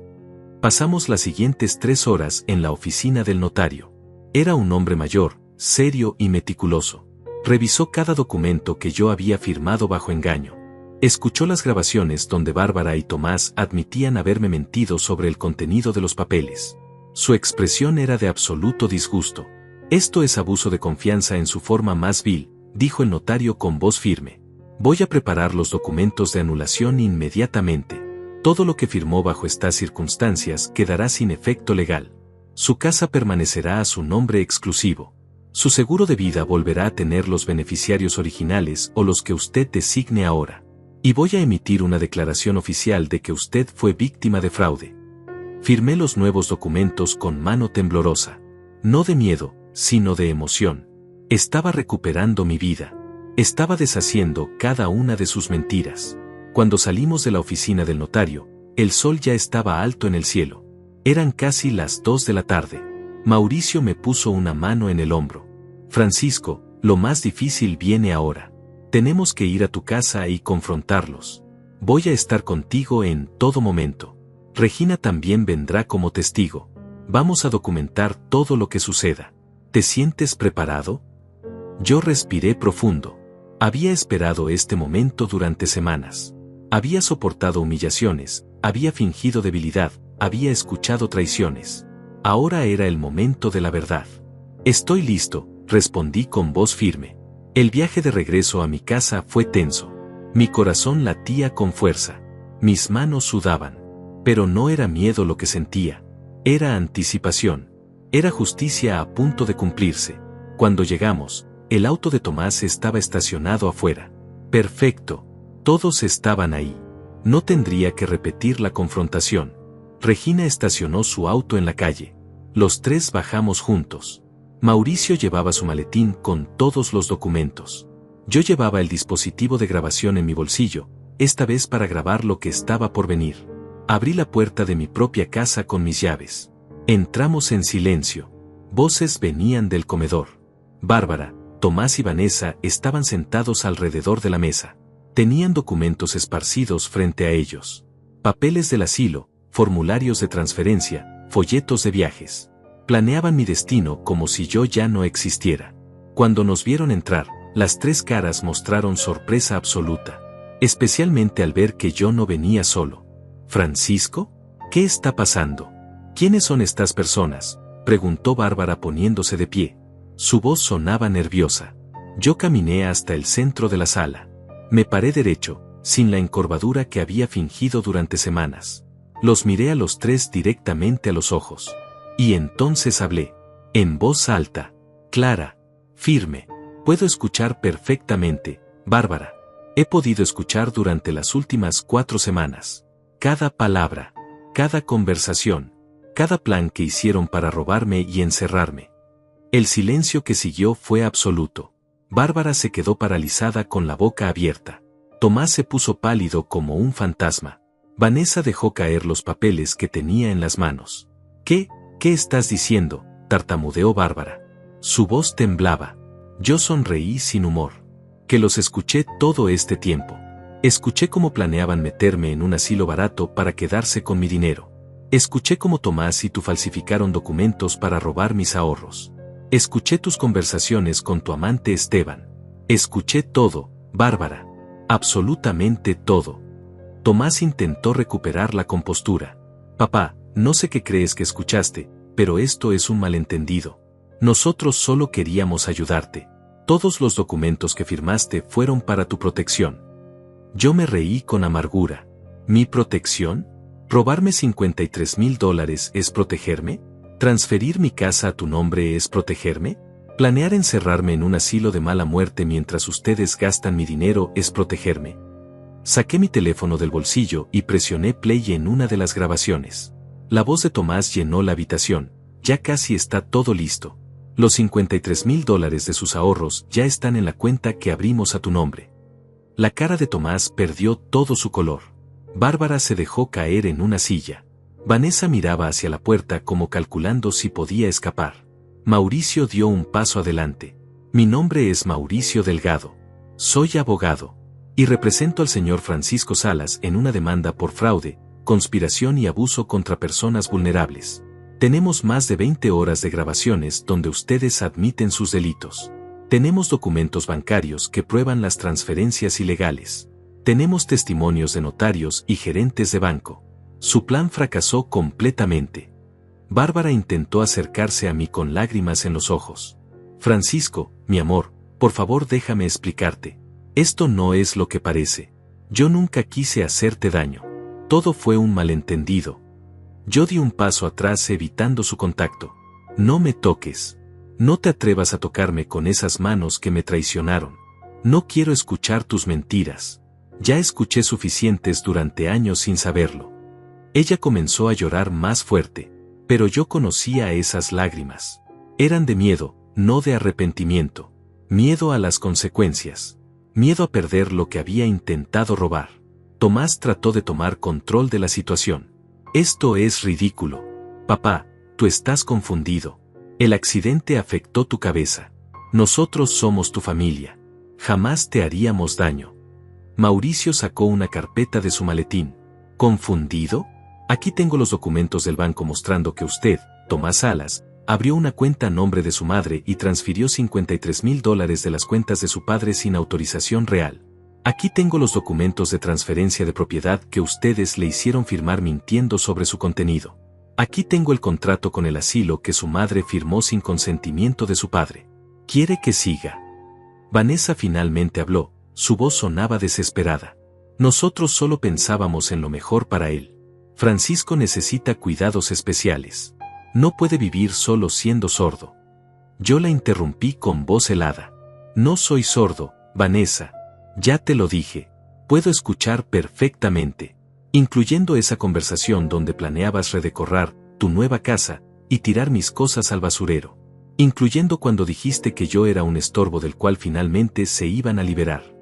A: Pasamos las siguientes 3 horas en la oficina del notario. Era un hombre mayor, serio y meticuloso. Revisó cada documento que yo había firmado bajo engaño. Escuchó las grabaciones donde Bárbara y Tomás admitían haberme mentido sobre el contenido de los papeles. Su expresión era de absoluto disgusto. Esto es abuso de confianza en su forma más vil, dijo el notario con voz firme. Voy a preparar los documentos de anulación inmediatamente. Todo lo que firmó bajo estas circunstancias quedará sin efecto legal. Su casa permanecerá a su nombre exclusivo. Su seguro de vida volverá a tener los beneficiarios originales o los que usted designe ahora. Y voy a emitir una declaración oficial de que usted fue víctima de fraude. Firmé los nuevos documentos con mano temblorosa. No de miedo, sino de emoción. Estaba recuperando mi vida. Estaba deshaciendo cada una de sus mentiras. Cuando salimos de la oficina del notario, el sol ya estaba alto en el cielo. Eran casi las 2 de la tarde. Mauricio me puso una mano en el hombro. Francisco, lo más difícil viene ahora. Tenemos que ir a tu casa y confrontarlos. Voy a estar contigo en todo momento. Regina también vendrá como testigo. Vamos a documentar todo lo que suceda. ¿Te sientes preparado? Yo respiré profundo. Había esperado este momento durante semanas. Había soportado humillaciones, había fingido debilidad, había escuchado traiciones. Ahora era el momento de la verdad. Estoy listo, respondí con voz firme. El viaje de regreso a mi casa fue tenso. Mi corazón latía con fuerza. Mis manos sudaban. Pero no era miedo lo que sentía. Era anticipación. Era justicia a punto de cumplirse. Cuando llegamos, el auto de Tomás estaba estacionado afuera. Perfecto. Todos estaban ahí. No tendría que repetir la confrontación. Regina estacionó su auto en la calle. Los tres bajamos juntos. Mauricio llevaba su maletín con todos los documentos. Yo llevaba el dispositivo de grabación en mi bolsillo, esta vez para grabar lo que estaba por venir. Abrí la puerta de mi propia casa con mis llaves. Entramos en silencio. Voces venían del comedor. Bárbara, Tomás y Vanessa estaban sentados alrededor de la mesa. Tenían documentos esparcidos frente a ellos. Papeles del asilo, formularios de transferencia, folletos de viajes. Planeaban mi destino como si yo ya no existiera. Cuando nos vieron entrar, las tres caras mostraron sorpresa absoluta. Especialmente al ver que yo no venía solo. ¿Francisco? ¿Qué está pasando? ¿Quiénes son estas personas?, preguntó Bárbara poniéndose de pie. Su voz sonaba nerviosa. Yo caminé hasta el centro de la sala. Me paré derecho, sin la encorvadura que había fingido durante semanas. Los miré a los tres directamente a los ojos. Y entonces hablé. En voz alta, clara, firme. Puedo escuchar perfectamente, Bárbara. He podido escuchar durante las últimas 4 semanas. Cada palabra, cada conversación, cada plan que hicieron para robarme y encerrarme. El silencio que siguió fue absoluto. Bárbara se quedó paralizada con la boca abierta. Tomás se puso pálido como un fantasma. Vanessa dejó caer los papeles que tenía en las manos. ¿Qué estás diciendo?, tartamudeó Bárbara. Su voz temblaba. Yo sonreí sin humor. Que los escuché todo este tiempo. Escuché cómo planeaban meterme en un asilo barato para quedarse con mi dinero. Escuché cómo Tomás y tú falsificaron documentos para robar mis ahorros. Escuché tus conversaciones con tu amante Esteban. Escuché todo, Bárbara. Absolutamente todo. Tomás intentó recuperar la compostura. Papá, no sé qué crees que escuchaste, pero esto es un malentendido. Nosotros solo queríamos ayudarte. Todos los documentos que firmaste fueron para tu protección. Yo me reí con amargura. ¿Mi protección? ¿Robarme $53,000 es protegerme? ¿Transferir mi casa a tu nombre es protegerme? ¿Planear encerrarme en un asilo de mala muerte mientras ustedes gastan mi dinero es protegerme? Saqué mi teléfono del bolsillo y presioné play en una de las grabaciones. La voz de Tomás llenó la habitación. Ya casi está todo listo. Los $53,000 de sus ahorros ya están en la cuenta que abrimos a tu nombre. La cara de Tomás perdió todo su color. Bárbara se dejó caer en una silla. Vanessa miraba hacia la puerta como calculando si podía escapar. Mauricio dio un paso adelante. Mi nombre es Mauricio Delgado. Soy abogado. Y represento al señor Francisco Salas en una demanda por fraude, conspiración y abuso contra personas vulnerables. Tenemos más de 20 horas de grabaciones donde ustedes admiten sus delitos. Tenemos documentos bancarios que prueban las transferencias ilegales. Tenemos testimonios de notarios y gerentes de banco. Su plan fracasó completamente. Bárbara intentó acercarse a mí con lágrimas en los ojos. Francisco, mi amor, por favor déjame explicarte. Esto no es lo que parece. Yo nunca quise hacerte daño. Todo fue un malentendido. Yo di un paso atrás evitando su contacto. No me toques. No te atrevas a tocarme con esas manos que me traicionaron. No quiero escuchar tus mentiras. Ya escuché suficientes durante años sin saberlo. Ella comenzó a llorar más fuerte, pero yo conocía esas lágrimas. Eran de miedo, no de arrepentimiento. Miedo a las consecuencias. Miedo a perder lo que había intentado robar. Tomás trató de tomar control de la situación. Esto es ridículo. Papá, tú estás confundido. El accidente afectó tu cabeza. Nosotros somos tu familia. Jamás te haríamos daño. Mauricio sacó una carpeta de su maletín. ¿Confundido? Aquí tengo los documentos del banco mostrando que usted, Tomás Salas, abrió una cuenta a nombre de su madre y transfirió $53,000 de las cuentas de su padre sin autorización real. Aquí tengo los documentos de transferencia de propiedad que ustedes le hicieron firmar mintiendo sobre su contenido. Aquí tengo el contrato con el asilo que su madre firmó sin consentimiento de su padre. ¿Quiere que siga? Vanessa finalmente habló, su voz sonaba desesperada. Nosotros solo pensábamos en lo mejor para él. Francisco necesita cuidados especiales. No puede vivir solo siendo sordo. Yo la interrumpí con voz helada. No soy sordo, Vanessa. Ya te lo dije. Puedo escuchar perfectamente. Incluyendo esa conversación donde planeabas redecorar tu nueva casa y tirar mis cosas al basurero. Incluyendo cuando dijiste que yo era un estorbo del cual finalmente se iban a liberar.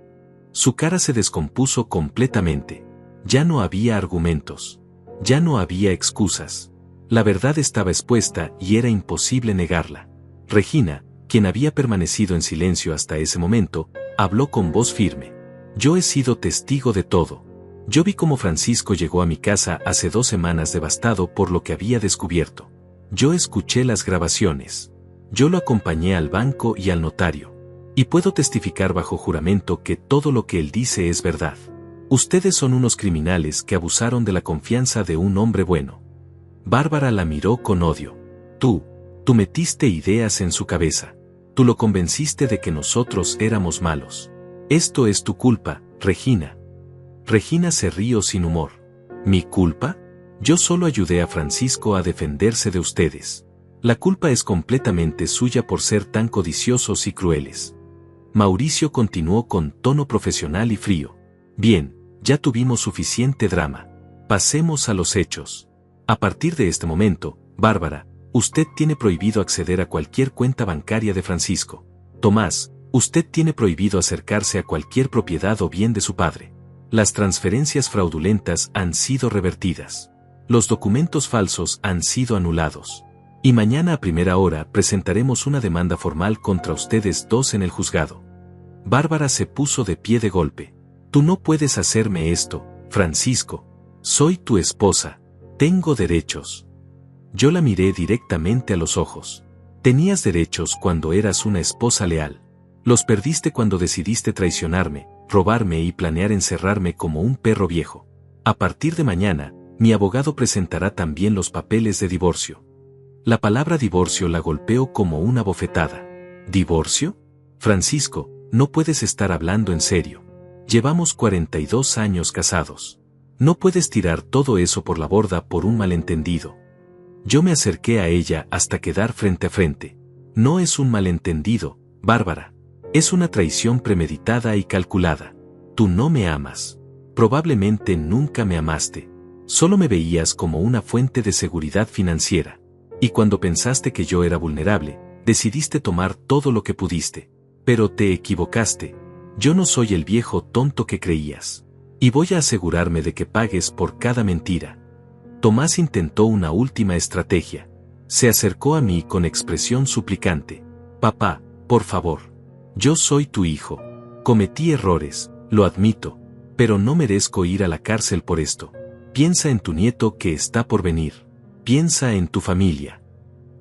A: Su cara se descompuso completamente. Ya no había argumentos. Ya no había excusas. La verdad estaba expuesta y era imposible negarla. Regina, quien había permanecido en silencio hasta ese momento, habló con voz firme. Yo he sido testigo de todo. Yo vi cómo Francisco llegó a mi casa hace 2 semanas devastado por lo que había descubierto. Yo escuché las grabaciones. Yo lo acompañé al banco y al notario. Y puedo testificar bajo juramento que todo lo que él dice es verdad. Ustedes son unos criminales que abusaron de la confianza de un hombre bueno. Bárbara la miró con odio. Tú metiste ideas en su cabeza. Tú lo convenciste de que nosotros éramos malos. Esto es tu culpa, Regina. Regina se rió sin humor. ¿Mi culpa? Yo solo ayudé a Francisco a defenderse de ustedes. La culpa es completamente suya por ser tan codiciosos y crueles. Mauricio continuó con tono profesional y frío. Bien, ya tuvimos suficiente drama. Pasemos a los hechos. A partir de este momento, Bárbara, usted tiene prohibido acceder a cualquier cuenta bancaria de Francisco. Tomás, usted tiene prohibido acercarse a cualquier propiedad o bien de su padre. Las transferencias fraudulentas han sido revertidas. Los documentos falsos han sido anulados. Y mañana a primera hora presentaremos una demanda formal contra ustedes dos en el juzgado. Bárbara se puso de pie de golpe. Tú no puedes hacerme esto, Francisco. Soy tu esposa. Tengo derechos. Yo la miré directamente a los ojos. Tenías derechos cuando eras una esposa leal. Los perdiste cuando decidiste traicionarme, robarme y planear encerrarme como un perro viejo. A partir de mañana, mi abogado presentará también los papeles de divorcio. La palabra divorcio la golpeó como una bofetada. ¿Divorcio? Francisco, no puedes estar hablando en serio. Llevamos 42 años casados. No puedes tirar todo eso por la borda por un malentendido. Yo me acerqué a ella hasta quedar frente a frente. No es un malentendido, Bárbara. Es una traición premeditada y calculada. Tú no me amas. Probablemente nunca me amaste. Solo me veías como una fuente de seguridad financiera. Y cuando pensaste que yo era vulnerable, decidiste tomar todo lo que pudiste. Pero te equivocaste. Yo no soy el viejo tonto que creías. Y voy a asegurarme de que pagues por cada mentira. Tomás intentó una última estrategia. Se acercó a mí con expresión suplicante. Papá, por favor. Yo soy tu hijo. Cometí errores, lo admito, pero no merezco ir a la cárcel por esto. Piensa en tu nieto que está por venir. Piensa en tu familia.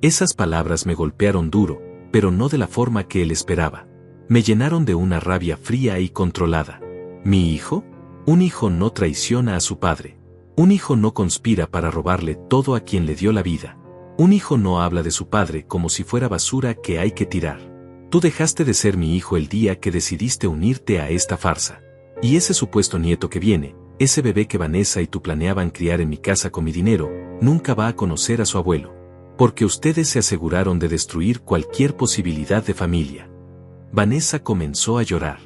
A: Esas palabras me golpearon duro, pero no de la forma que él esperaba. Me llenaron de una rabia fría y controlada. ¿Mi hijo? Un hijo no traiciona a su padre. Un hijo no conspira para robarle todo a quien le dio la vida. Un hijo no habla de su padre como si fuera basura que hay que tirar. Tú dejaste de ser mi hijo el día que decidiste unirte a esta farsa. Y ese supuesto nieto que viene, ese bebé que Vanessa y tú planeaban criar en mi casa con mi dinero, nunca va a conocer a su abuelo. Porque ustedes se aseguraron de destruir cualquier posibilidad de familia. Vanessa comenzó a llorar.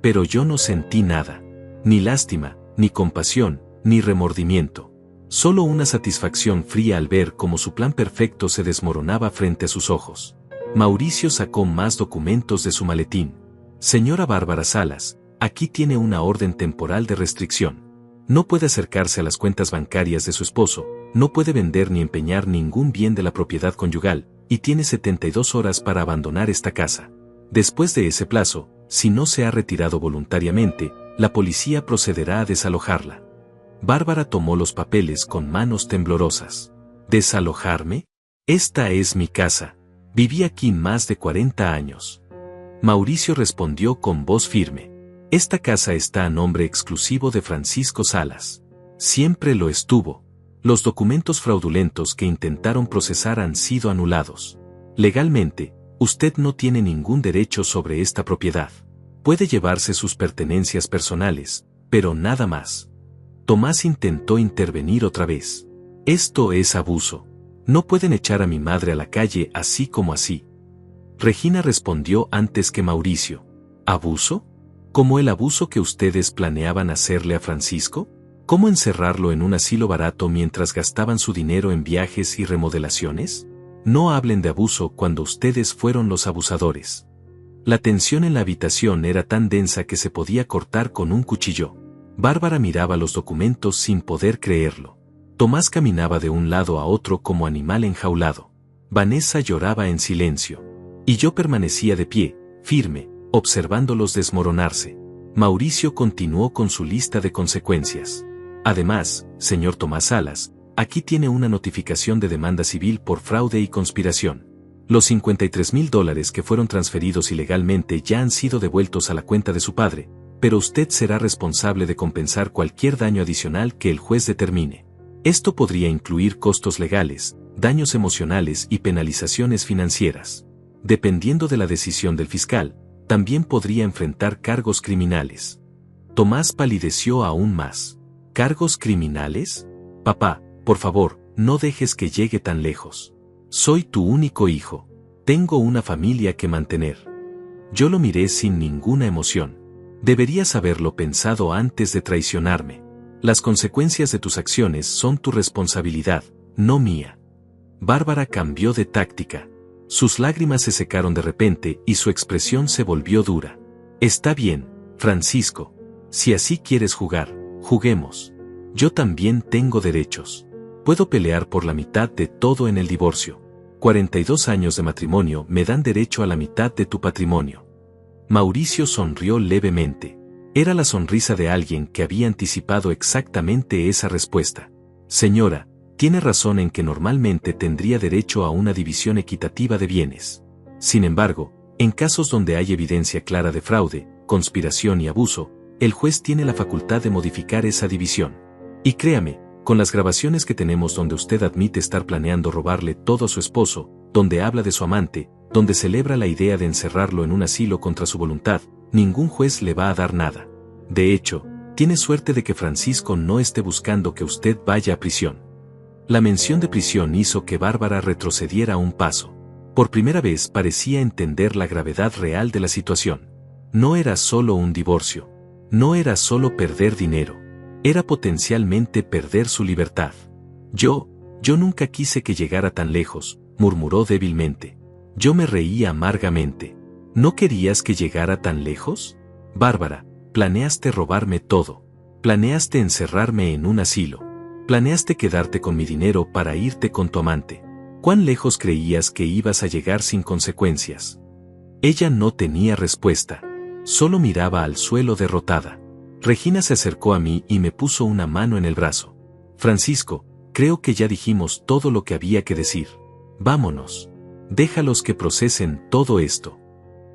A: Pero yo no sentí nada. Ni lástima, ni compasión, ni remordimiento. Solo una satisfacción fría al ver cómo su plan perfecto se desmoronaba frente a sus ojos. Mauricio sacó más documentos de su maletín. Señora Bárbara Salas, aquí tiene una orden temporal de restricción. No puede acercarse a las cuentas bancarias de su esposo, no puede vender ni empeñar ningún bien de la propiedad conyugal, y tiene 72 horas para abandonar esta casa. Después de ese plazo, si no se ha retirado voluntariamente, la policía procederá a desalojarla. Bárbara tomó los papeles con manos temblorosas. ¿Desalojarme? Esta es mi casa. Viví aquí más de 40 años. Mauricio respondió con voz firme. Esta casa está a nombre exclusivo de Francisco Salas. Siempre lo estuvo. Los documentos fraudulentos que intentaron procesar han sido anulados. Legalmente, usted no tiene ningún derecho sobre esta propiedad. Puede llevarse sus pertenencias personales, pero nada más. Tomás intentó intervenir otra vez. Esto es abuso. No pueden echar a mi madre a la calle así como así. Regina respondió antes que Mauricio. ¿Abuso? ¿Como el abuso que ustedes planeaban hacerle a Francisco? ¿Cómo encerrarlo en un asilo barato mientras gastaban su dinero en viajes y remodelaciones? No hablen de abuso cuando ustedes fueron los abusadores. La tensión en la habitación era tan densa que se podía cortar con un cuchillo. Bárbara miraba los documentos sin poder creerlo. Tomás caminaba de un lado a otro como animal enjaulado. Vanessa lloraba en silencio. Y yo permanecía de pie, firme, observándolos desmoronarse. Mauricio continuó con su lista de consecuencias. Además, señor Tomás Salas, aquí tiene una notificación de demanda civil por fraude y conspiración. Los $53,000 que fueron transferidos ilegalmente ya han sido devueltos a la cuenta de su padre, pero usted será responsable de compensar cualquier daño adicional que el juez determine. Esto podría incluir costos legales, daños emocionales y penalizaciones financieras. Dependiendo de la decisión del fiscal, también podría enfrentar cargos criminales. Tomás palideció aún más. ¿Cargos criminales? Papá, por favor, no dejes que llegue tan lejos. Soy tu único hijo. Tengo una familia que mantener. Yo lo miré sin ninguna emoción. Deberías haberlo pensado antes de traicionarme. Las consecuencias de tus acciones son tu responsabilidad, no mía. Bárbara cambió de táctica. Sus lágrimas se secaron de repente y su expresión se volvió dura. Está bien, Francisco. Si así quieres jugar, juguemos. Yo también tengo derechos. Puedo pelear por la mitad de todo en el divorcio. 42 años de matrimonio me dan derecho a la mitad de tu patrimonio. Mauricio sonrió levemente. Era la sonrisa de alguien que había anticipado exactamente esa respuesta. Señora, tiene razón en que normalmente tendría derecho a una división equitativa de bienes. Sin embargo, en casos donde hay evidencia clara de fraude, conspiración y abuso, el juez tiene la facultad de modificar esa división. Y créame, con las grabaciones que tenemos donde usted admite estar planeando robarle todo a su esposo, donde habla de su amante, donde celebra la idea de encerrarlo en un asilo contra su voluntad, ningún juez le va a dar nada. De hecho, tiene suerte de que Francisco no esté buscando que usted vaya a prisión. La mención de prisión hizo que Bárbara retrocediera un paso. Por primera vez parecía entender la gravedad real de la situación. No era solo un divorcio. No era solo perder dinero. Era potencialmente perder su libertad. Yo nunca quise que llegara tan lejos, murmuró débilmente. Yo me reía amargamente. ¿No querías que llegara tan lejos? Bárbara, planeaste robarme todo. Planeaste encerrarme en un asilo. Planeaste quedarte con mi dinero para irte con tu amante. ¿Cuán lejos creías que ibas a llegar sin consecuencias? Ella no tenía respuesta. Solo miraba al suelo derrotada. Regina se acercó a mí y me puso una mano en el brazo. Francisco, creo que ya dijimos todo lo que había que decir. Vámonos. Déjalos que procesen todo esto.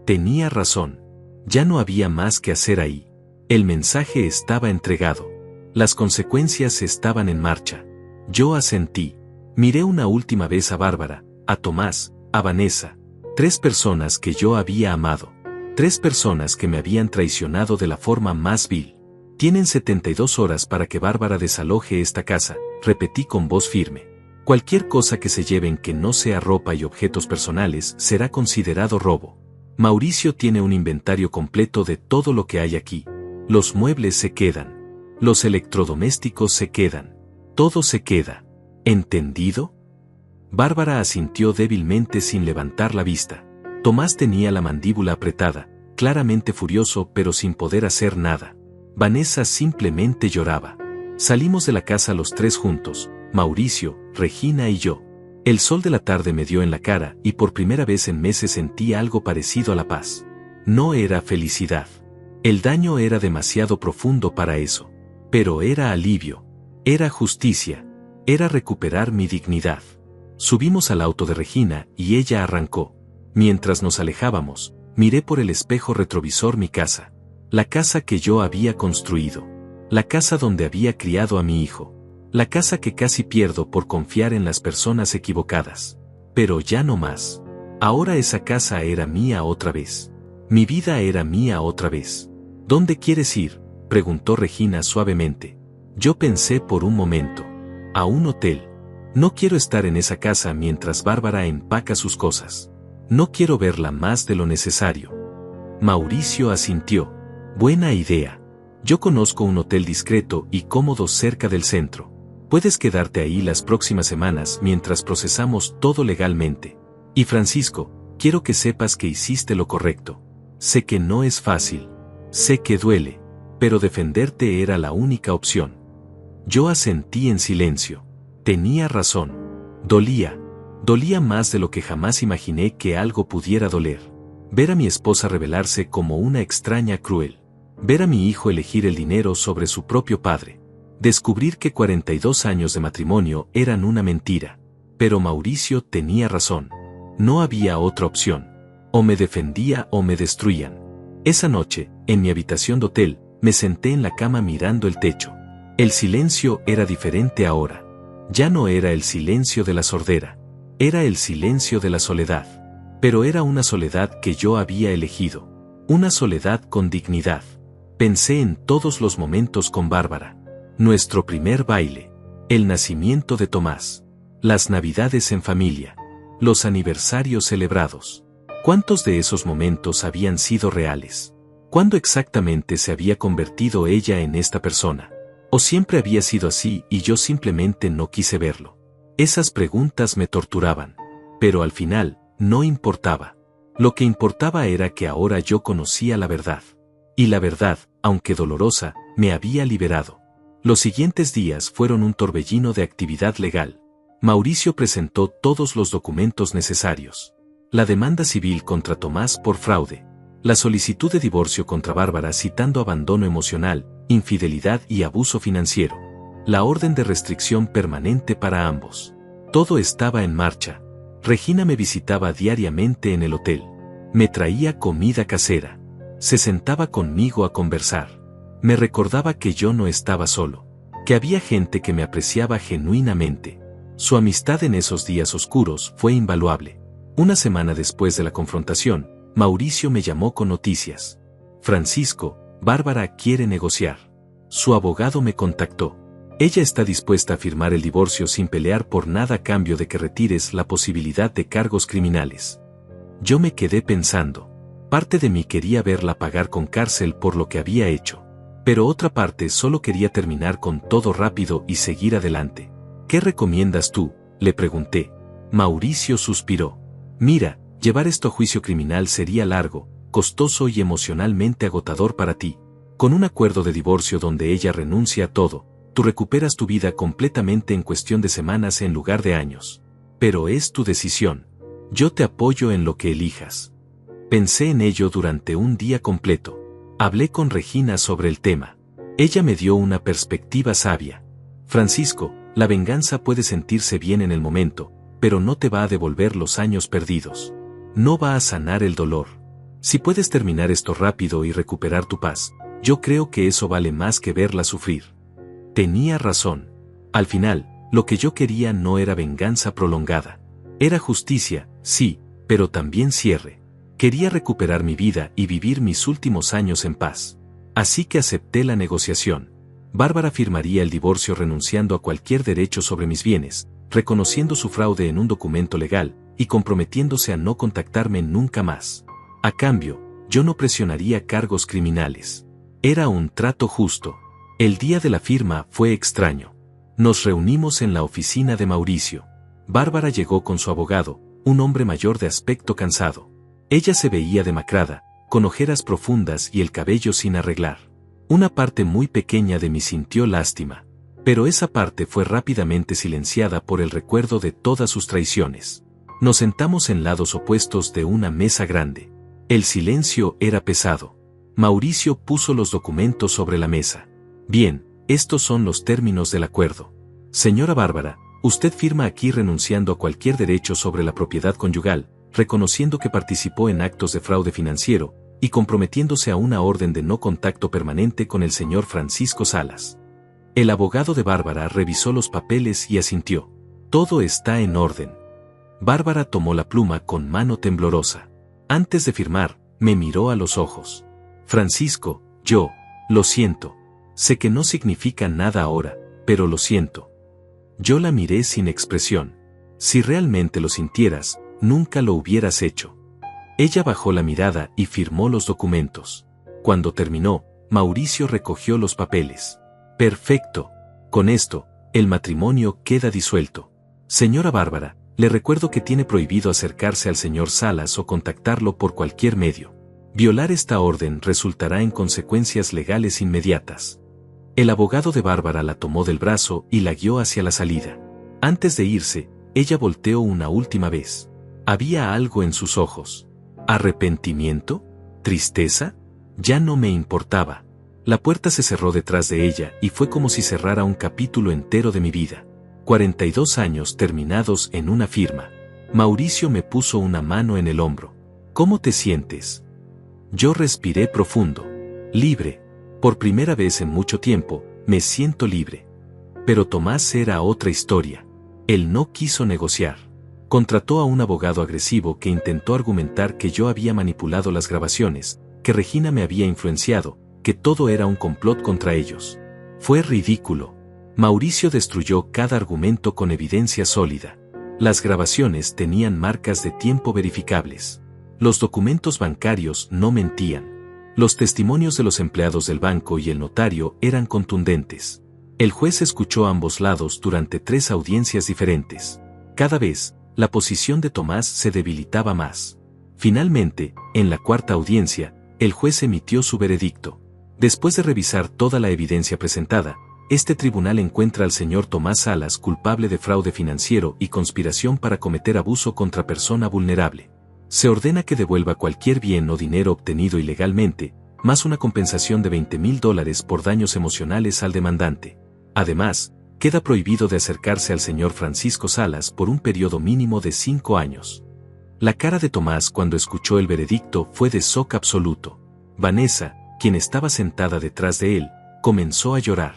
A: Tenía razón. Ya no había más que hacer ahí. El mensaje estaba entregado. Las consecuencias estaban en marcha. Yo asentí. Miré una última vez a Bárbara, a Tomás, a Vanessa. 3 personas que yo había amado. 3 personas que me habían traicionado de la forma más vil. Tienen 72 horas para que Bárbara desaloje esta casa, repetí con voz firme. Cualquier cosa que se lleven que no sea ropa y objetos personales será considerado robo. Mauricio tiene un inventario completo de todo lo que hay aquí. Los muebles se quedan. Los electrodomésticos se quedan. Todo se queda. ¿Entendido? Bárbara asintió débilmente sin levantar la vista. Tomás tenía la mandíbula apretada, claramente furioso pero sin poder hacer nada. Vanessa simplemente lloraba. Salimos de la casa los 3 juntos, Mauricio, Regina y yo. El sol de la tarde me dio en la cara y por primera vez en meses sentí algo parecido a la paz. No era felicidad. El daño era demasiado profundo para eso. Pero era alivio. Era justicia. Era recuperar mi dignidad. Subimos al auto de Regina y ella arrancó. Mientras nos alejábamos, miré por el espejo retrovisor mi casa. La casa que yo había construido. La casa donde había criado a mi hijo. La casa que casi pierdo por confiar en las personas equivocadas. Pero ya no más. Ahora esa casa era mía otra vez. Mi vida era mía otra vez. ¿Dónde quieres ir?, preguntó Regina suavemente. Yo pensé por un momento. A un hotel. No quiero estar en esa casa mientras Bárbara empaca sus cosas. No quiero verla más de lo necesario. Mauricio asintió. Buena idea. Yo conozco un hotel discreto y cómodo cerca del centro. Puedes quedarte ahí las próximas semanas mientras procesamos todo legalmente. Y Francisco, quiero que sepas que hiciste lo correcto. Sé que no es fácil. Sé que duele. Pero defenderte era la única opción. Yo asentí en silencio. Tenía razón. Dolía. Dolía más de lo que jamás imaginé que algo pudiera doler. Ver a mi esposa rebelarse como una extraña cruel. Ver a mi hijo elegir el dinero sobre su propio padre. Descubrir que 42 años de matrimonio eran una mentira. Pero Mauricio tenía razón. No había otra opción. O me defendía o me destruían. Esa noche, en mi habitación de hotel, me senté en la cama mirando el techo. El silencio era diferente ahora. Ya no era el silencio de la sordera. Era el silencio de la soledad. Pero era una soledad que yo había elegido. Una soledad con dignidad. Pensé en todos los momentos con Bárbara. Nuestro primer baile. El nacimiento de Tomás. Las navidades en familia. Los aniversarios celebrados. ¿Cuántos de esos momentos habían sido reales? ¿Cuándo exactamente se había convertido ella en esta persona? ¿O siempre había sido así y yo simplemente no quise verlo? Esas preguntas me torturaban. Pero al final, no importaba. Lo que importaba era que ahora yo conocía la verdad. Y la verdad, aunque dolorosa, me había liberado. Los siguientes días fueron un torbellino de actividad legal. Mauricio presentó todos los documentos necesarios. La demanda civil contra Tomás por fraude. La solicitud de divorcio contra Bárbara citando abandono emocional, infidelidad y abuso financiero. La orden de restricción permanente para ambos. Todo estaba en marcha. Regina me visitaba diariamente en el hotel. Me traía comida casera. Se sentaba conmigo a conversar. Me recordaba que yo no estaba solo. Que había gente que me apreciaba genuinamente. Su amistad en esos días oscuros fue invaluable. Una semana después de la confrontación, Mauricio me llamó con noticias. Francisco, Bárbara quiere negociar. Su abogado me contactó. Ella está dispuesta a firmar el divorcio sin pelear por nada a cambio de que retires la posibilidad de cargos criminales. Yo me quedé pensando. Parte de mí quería verla pagar con cárcel por lo que había hecho. Pero otra parte solo quería terminar con todo rápido y seguir adelante. ¿Qué recomiendas tú?, le pregunté. Mauricio suspiró. Mira, llevar esto a juicio criminal sería largo, costoso y emocionalmente agotador para ti. Con un acuerdo de divorcio donde ella renuncia a todo, tú recuperas tu vida completamente en cuestión de semanas en lugar de años. Pero es tu decisión. Yo te apoyo en lo que elijas. Pensé en ello durante un día completo. Hablé con Regina sobre el tema. Ella me dio una perspectiva sabia. Francisco, la venganza puede sentirse bien en el momento, pero no te va a devolver los años perdidos. No va a sanar el dolor. Si puedes terminar esto rápido y recuperar tu paz, yo creo que eso vale más que verla sufrir. Tenía razón. Al final, lo que yo quería no era venganza prolongada. Era justicia, sí, pero también cierre. Quería recuperar mi vida y vivir mis últimos años en paz. Así que acepté la negociación. Bárbara firmaría el divorcio renunciando a cualquier derecho sobre mis bienes, reconociendo su fraude en un documento legal, y comprometiéndose a no contactarme nunca más. A cambio, yo no presionaría cargos criminales. Era un trato justo. El día de la firma fue extraño. Nos reunimos en la oficina de Mauricio. Bárbara llegó con su abogado, un hombre mayor de aspecto cansado. Ella se veía demacrada, con ojeras profundas y el cabello sin arreglar. Una parte muy pequeña de mí sintió lástima. Pero esa parte fue rápidamente silenciada por el recuerdo de todas sus traiciones. Nos sentamos en lados opuestos de una mesa grande. El silencio era pesado. Mauricio puso los documentos sobre la mesa. Bien, estos son los términos del acuerdo. Señora Bárbara, Usted firma aquí renunciando a cualquier derecho sobre la propiedad conyugal, reconociendo que participó en actos de fraude financiero, y comprometiéndose a una orden de no contacto permanente con el señor Francisco Salas. El abogado de Bárbara revisó los papeles y asintió. Todo está en orden. Bárbara tomó la pluma con mano temblorosa. Antes de firmar, me miró a los ojos. Francisco, lo siento. Sé que no significa nada ahora, pero lo siento. Yo la miré sin expresión. Si realmente lo sintieras, nunca lo hubieras hecho. Ella bajó la mirada y firmó los documentos. Cuando terminó, Mauricio recogió los papeles. Perfecto. Con esto, el matrimonio queda disuelto. Señora Bárbara, le recuerdo que tiene prohibido acercarse al señor Salas o contactarlo por cualquier medio. Violar esta orden resultará en consecuencias legales inmediatas. El abogado de Bárbara la tomó del brazo y la guió hacia la salida. Antes de irse, ella volteó una última vez. Había algo en sus ojos. ¿Arrepentimiento? ¿Tristeza? Ya no me importaba. La puerta se cerró detrás de ella y fue como si cerrara un capítulo entero de mi vida. 42 años terminados en una firma. Mauricio me puso una mano en el hombro. ¿Cómo te sientes? Yo respiré profundo. Libre. Por primera vez en mucho tiempo, me siento libre. Pero Tomás era otra historia. Él no quiso negociar. Contrató a un abogado agresivo que intentó argumentar que yo había manipulado las grabaciones, que Regina me había influenciado, que todo era un complot contra ellos. Fue ridículo. Mauricio destruyó cada argumento con evidencia sólida. Las grabaciones tenían marcas de tiempo verificables. Los documentos bancarios no mentían. Los testimonios de los empleados del banco y el notario eran contundentes. El juez escuchó a ambos lados durante 3 audiencias diferentes. Cada vez, la posición de Tomás se debilitaba más. Finalmente, en la 4ª audiencia, el juez emitió su veredicto. Después de revisar toda la evidencia presentada, este tribunal encuentra al señor Tomás Salas culpable de fraude financiero y conspiración para cometer abuso contra persona vulnerable. Se ordena que devuelva cualquier bien o dinero obtenido ilegalmente, más una compensación de $20,000 por daños emocionales al demandante. Además, queda prohibido de acercarse al señor Francisco Salas por un periodo mínimo de 5 años. La cara de Tomás cuando escuchó el veredicto fue de shock absoluto. Vanessa, quien estaba sentada detrás de él, comenzó a llorar.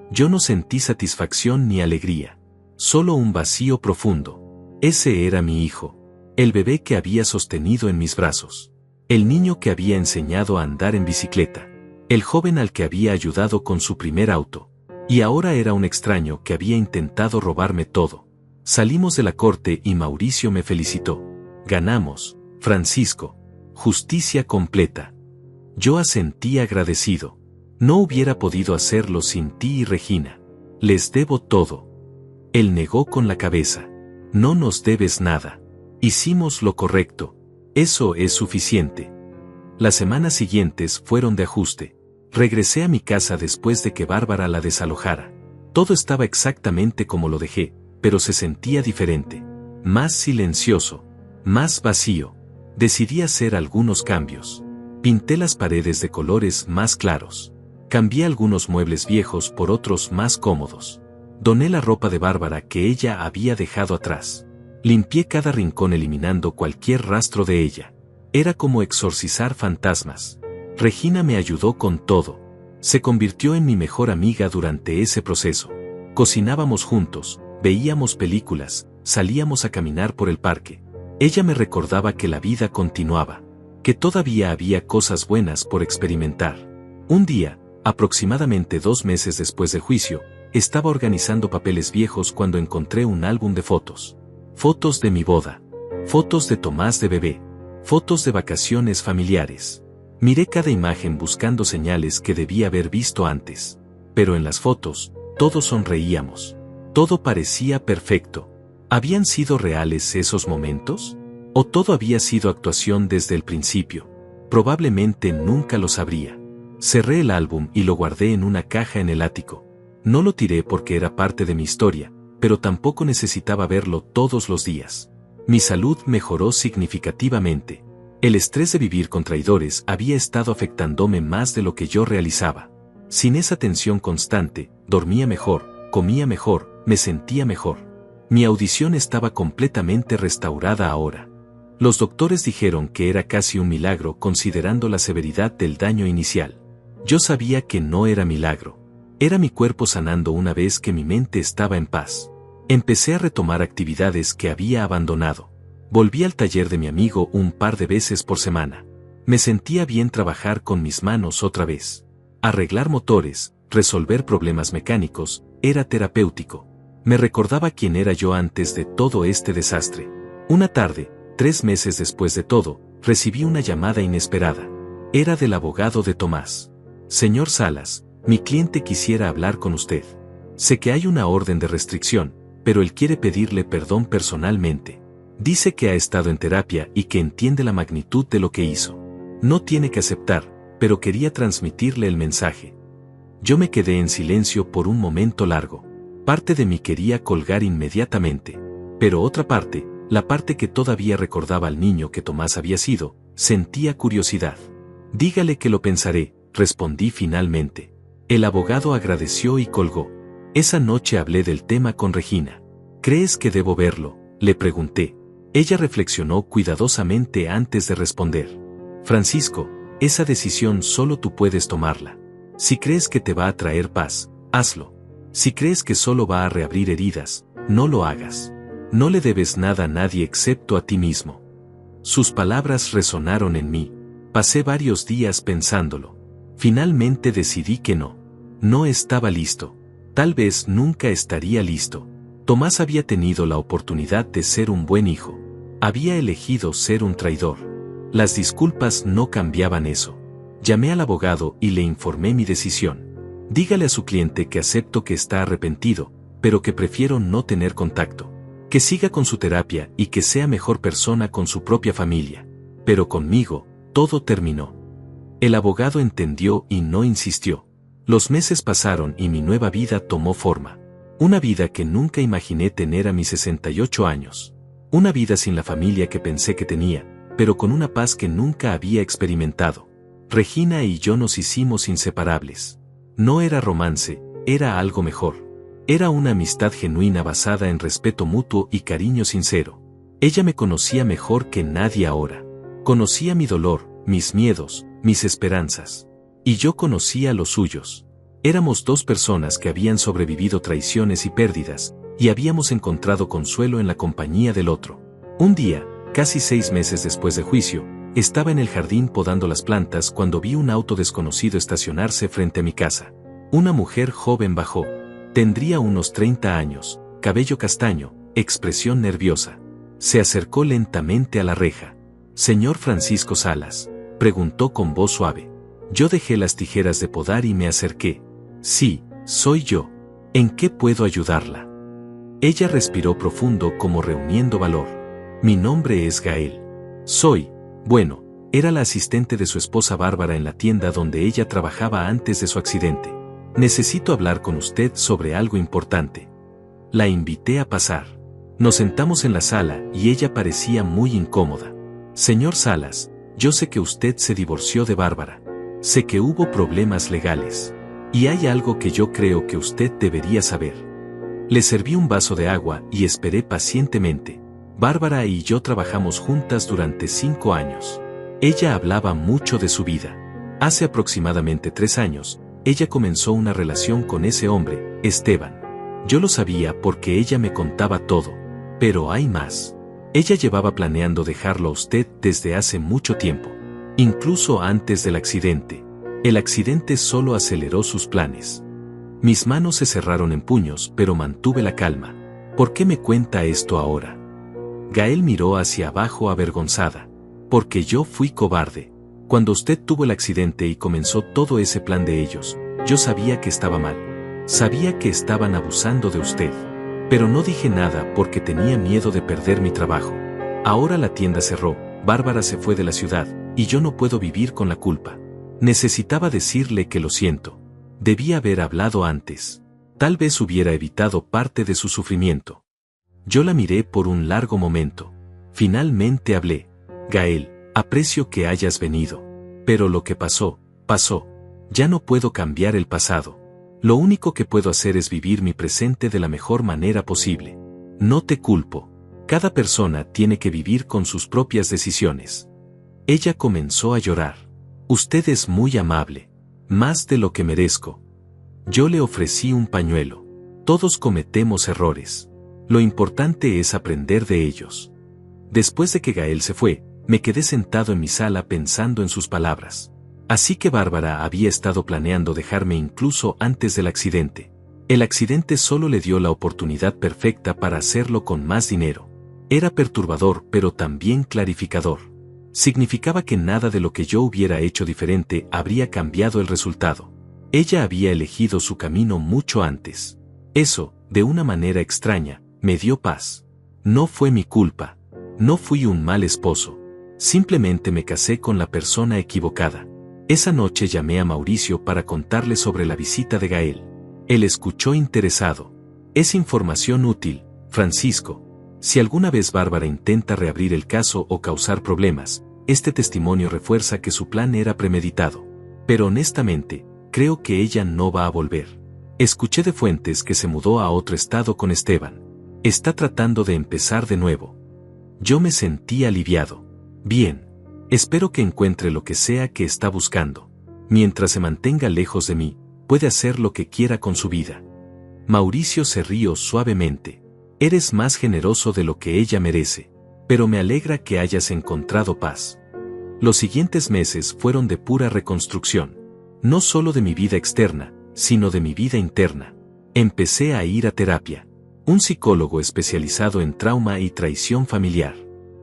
A: Yo no sentí satisfacción ni alegría. Solo un vacío profundo. Ese era mi hijo. El bebé que había sostenido en mis brazos. El niño que había enseñado a andar en bicicleta. El joven al que había ayudado con su primer auto. Y ahora era un extraño que había intentado robarme todo. Salimos de la corte y Mauricio me felicitó. Ganamos, Francisco. Justicia completa. Yo asentí agradecido. No hubiera podido hacerlo sin ti y Regina. Les debo todo. Él negó con la cabeza. No nos debes nada. Hicimos lo correcto. Eso es suficiente. Las semanas siguientes fueron de ajuste. Regresé a mi casa después de que Bárbara la desalojara. Todo estaba exactamente como lo dejé, pero se sentía diferente. Más silencioso. Más vacío. Decidí hacer algunos cambios. Pinté las paredes de colores más claros. Cambié algunos muebles viejos por otros más cómodos. Doné la ropa de Bárbara que ella había dejado atrás. Limpié cada rincón eliminando cualquier rastro de ella. Era como exorcizar fantasmas. Regina me ayudó con todo. Se convirtió en mi mejor amiga durante ese proceso. Cocinábamos juntos, veíamos películas, salíamos a caminar por el parque. Ella me recordaba que la vida continuaba, que todavía había cosas buenas por experimentar. Un día, aproximadamente 2 meses después del juicio, estaba organizando papeles viejos cuando encontré un álbum de fotos. Fotos de mi boda. Fotos de Tomás de bebé. Fotos de vacaciones familiares. Miré cada imagen buscando señales que debía haber visto antes. Pero en las fotos, todos sonreíamos. Todo parecía perfecto. ¿Habían sido reales esos momentos? ¿O todo había sido actuación desde el principio? Probablemente nunca lo sabría. Cerré el álbum y lo guardé en una caja en el ático. No lo tiré porque era parte de mi historia, pero tampoco necesitaba verlo todos los días. Mi salud mejoró significativamente. El estrés de vivir con traidores había estado afectándome más de lo que yo realizaba. Sin esa tensión constante, dormía mejor, comía mejor, me sentía mejor. Mi audición estaba completamente restaurada ahora. Los doctores dijeron que era casi un milagro considerando la severidad del daño inicial. Yo sabía que no era milagro. Era mi cuerpo sanando una vez que mi mente estaba en paz. Empecé a retomar actividades que había abandonado. Volví al taller de mi amigo un par de veces por semana. Me sentía bien trabajar con mis manos otra vez. Arreglar motores, resolver problemas mecánicos, era terapéutico. Me recordaba quién era yo antes de todo este desastre. Una tarde, 3 meses después de todo, recibí una llamada inesperada. Era del abogado de Tomás. Señor Salas, mi cliente quisiera hablar con usted. Sé que hay una orden de restricción, pero él quiere pedirle perdón personalmente. Dice que ha estado en terapia y que entiende la magnitud de lo que hizo. No tiene que aceptar, pero quería transmitirle el mensaje. Yo me quedé en silencio por un momento largo. Parte de mí quería colgar inmediatamente, pero otra parte, la parte que todavía recordaba al niño que Tomás había sido, sentía curiosidad. Dígale que lo pensaré, respondí finalmente. El abogado agradeció y colgó. Esa noche hablé del tema con Regina. ¿Crees que debo verlo?, le pregunté. Ella reflexionó cuidadosamente antes de responder. Francisco, esa decisión solo tú puedes tomarla. Si crees que te va a traer paz, hazlo. Si crees que solo va a reabrir heridas, no lo hagas. No le debes nada a nadie excepto a ti mismo. Sus palabras resonaron en mí. Pasé varios días pensándolo. Finalmente decidí que no. No estaba listo. Tal vez nunca estaría listo. Tomás había tenido la oportunidad de ser un buen hijo. Había elegido ser un traidor. Las disculpas no cambiaban eso. Llamé al abogado y le informé mi decisión. Dígale a su cliente que acepto que está arrepentido, pero que prefiero no tener contacto. Que siga con su terapia y que sea mejor persona con su propia familia. Pero conmigo, todo terminó. El abogado entendió y no insistió. Los meses pasaron y mi nueva vida tomó forma. Una vida que nunca imaginé tener a mis 68 años. Una vida sin la familia que pensé que tenía, pero con una paz que nunca había experimentado. Regina y yo nos hicimos inseparables. No era romance, era algo mejor. Era una amistad genuina basada en respeto mutuo y cariño sincero. Ella me conocía mejor que nadie ahora. Conocía mi dolor, mis miedos, mis esperanzas. Y yo conocía los suyos. Éramos dos personas que habían sobrevivido traiciones y pérdidas, y habíamos encontrado consuelo en la compañía del otro. Un día, casi 6 meses después del juicio, estaba en el jardín podando las plantas cuando vi un auto desconocido estacionarse frente a mi casa. Una mujer joven bajó. Tendría unos 30 años, cabello castaño, expresión nerviosa. Se acercó lentamente a la reja. «¿Señor Francisco Salas?», preguntó con voz suave. Yo dejé las tijeras de podar y me acerqué. «Sí, soy yo. ¿En qué puedo ayudarla?». Ella respiró profundo como reuniendo valor. «Mi nombre es Gael. Bueno, era la asistente de su esposa Bárbara en la tienda donde ella trabajaba antes de su accidente. Necesito hablar con usted sobre algo importante». La invité a pasar. Nos sentamos en la sala y ella parecía muy incómoda. «Señor Salas, yo sé que usted se divorció de Bárbara. Sé que hubo problemas legales. Y hay algo que yo creo que usted debería saber». Le serví un vaso de agua y esperé pacientemente. Bárbara y yo trabajamos juntas durante 5 años. Ella hablaba mucho de su vida. Hace aproximadamente 3 años, ella comenzó una relación con ese hombre, Esteban. Yo lo sabía porque ella me contaba todo. Pero hay más. Ella llevaba planeando dejarlo a usted desde hace mucho tiempo. Incluso antes del accidente. El accidente solo aceleró sus planes. Mis manos se cerraron en puños, pero mantuve la calma. ¿Por qué me cuenta esto ahora? Gael miró hacia abajo avergonzada. Porque yo fui cobarde. Cuando usted tuvo el accidente y comenzó todo ese plan de ellos, yo sabía que estaba mal. Sabía que estaban abusando de usted. Pero no dije nada porque tenía miedo de perder mi trabajo. Ahora la tienda cerró, Bárbara se fue de la ciudad, y yo no puedo vivir con la culpa. Necesitaba decirle que lo siento. Debía haber hablado antes. Tal vez hubiera evitado parte de su sufrimiento. Yo la miré por un largo momento. Finalmente hablé. «Gael, aprecio que hayas venido. Pero lo que pasó, pasó. Ya no puedo cambiar el pasado. Lo único que puedo hacer es vivir mi presente de la mejor manera posible. No te culpo. Cada persona tiene que vivir con sus propias decisiones. Ella comenzó a llorar. Usted es muy amable. Más de lo que merezco. Yo le ofrecí un pañuelo. Todos cometemos errores. Lo importante es aprender de ellos. Después de que Gael se fue, me quedé sentado en mi sala pensando en sus palabras. Así que Bárbara había estado planeando dejarme incluso antes del accidente. El accidente solo le dio la oportunidad perfecta para hacerlo con más dinero. Era perturbador pero también clarificador. Significaba que nada de lo que yo hubiera hecho diferente habría cambiado el resultado. Ella había elegido su camino mucho antes. Eso, de una manera extraña, me dio paz. No fue mi culpa. No fui un mal esposo. Simplemente me casé con la persona equivocada. Esa noche llamé a Mauricio para contarle sobre la visita de Gael. Él escuchó interesado. Es información útil, Francisco. Si alguna vez Bárbara intenta reabrir el caso o causar problemas, este testimonio refuerza que su plan era premeditado. Pero honestamente, creo que ella no va a volver. Escuché de fuentes que se mudó a otro estado con Esteban. Está tratando de empezar de nuevo. Yo me sentí aliviado. Bien. Espero que encuentre lo que sea que está buscando. Mientras se mantenga lejos de mí, puede hacer lo que quiera con su vida. Mauricio se rió suavemente. Eres más generoso de lo que ella merece, pero me alegra que hayas encontrado paz. Los siguientes meses fueron de pura reconstrucción. No solo de mi vida externa, sino de mi vida interna. Empecé a ir a terapia. Un psicólogo especializado en trauma y traición familiar.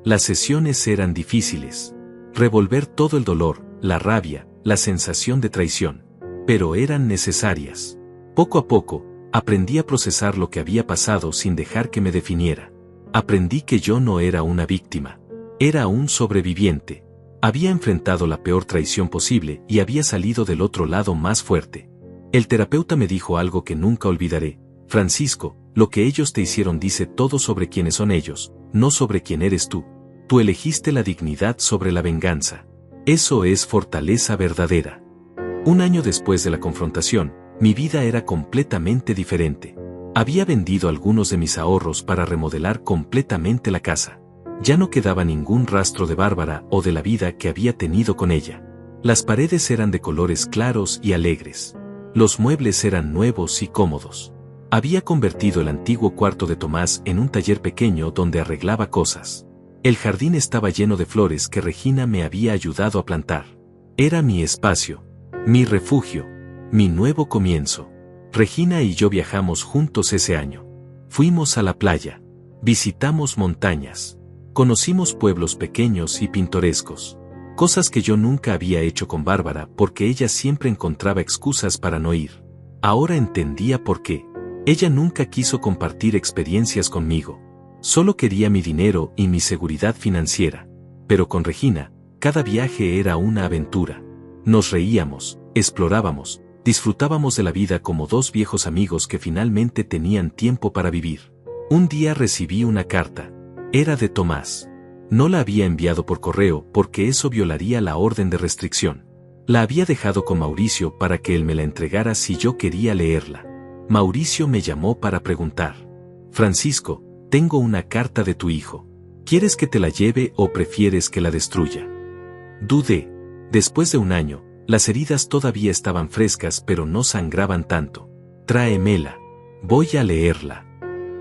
A: Las sesiones eran difíciles. Revolver todo el dolor, la rabia, la sensación de traición. Pero eran necesarias. Poco a poco, aprendí a procesar lo que había pasado sin dejar que me definiera. Aprendí que yo no era una víctima. Era un sobreviviente. Había enfrentado la peor traición posible y había salido del otro lado más fuerte. El terapeuta me dijo algo que nunca olvidaré. Francisco, lo que ellos te hicieron dice todo sobre quiénes son ellos, no sobre quién eres tú. Tú elegiste la dignidad sobre la venganza. Eso es fortaleza verdadera. Un año después de la confrontación, mi vida era completamente diferente. Había vendido algunos de mis ahorros para remodelar completamente la casa. Ya no quedaba ningún rastro de Bárbara o de la vida que había tenido con ella. Las paredes eran de colores claros y alegres. Los muebles eran nuevos y cómodos. Había convertido el antiguo cuarto de Tomás en un taller pequeño donde arreglaba cosas. El jardín estaba lleno de flores que Regina me había ayudado a plantar. Era mi espacio, mi refugio, mi nuevo comienzo. Regina y yo viajamos juntos ese año. Fuimos a la playa. Visitamos montañas. Conocimos pueblos pequeños y pintorescos. Cosas que yo nunca había hecho con Bárbara porque ella siempre encontraba excusas para no ir. Ahora entendía por qué. Ella nunca quiso compartir experiencias conmigo. Solo quería mi dinero y mi seguridad financiera. Pero con Regina, cada viaje era una aventura. Nos reíamos, explorábamos, disfrutábamos de la vida como dos viejos amigos que finalmente tenían tiempo para vivir. Un día recibí una carta. Era de Tomás. No la había enviado por correo porque eso violaría la orden de restricción. La había dejado con Mauricio para que él me la entregara si yo quería leerla. Mauricio me llamó para preguntar. Francisco, tengo una carta de tu hijo. ¿Quieres que te la lleve o prefieres que la destruya? Dudé. Después de un año, las heridas todavía estaban frescas pero no sangraban tanto. Tráemela. Voy a leerla.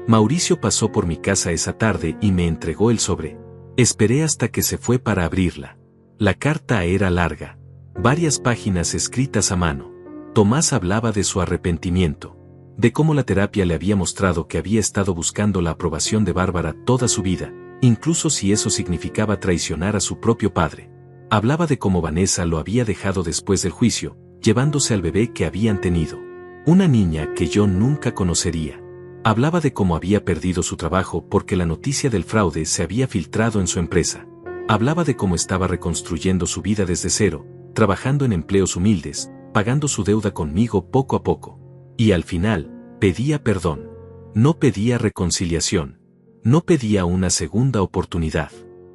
A: Mauricio pasó por mi casa esa tarde y me entregó el sobre. Esperé hasta que se fue para abrirla. La carta era larga. Varias páginas escritas a mano. Tomás hablaba de su arrepentimiento. De cómo la terapia le había mostrado que había estado buscando la aprobación de Bárbara toda su vida, incluso si eso significaba traicionar a su propio padre. Hablaba de cómo Vanessa lo había dejado después del juicio, llevándose al bebé que habían tenido. Una niña que yo nunca conocería. Hablaba de cómo había perdido su trabajo porque la noticia del fraude se había filtrado en su empresa. Hablaba de cómo estaba reconstruyendo su vida desde cero, trabajando en empleos humildes, pagando su deuda conmigo poco a poco. Y al final, pedía perdón. No pedía reconciliación. No pedía una segunda oportunidad.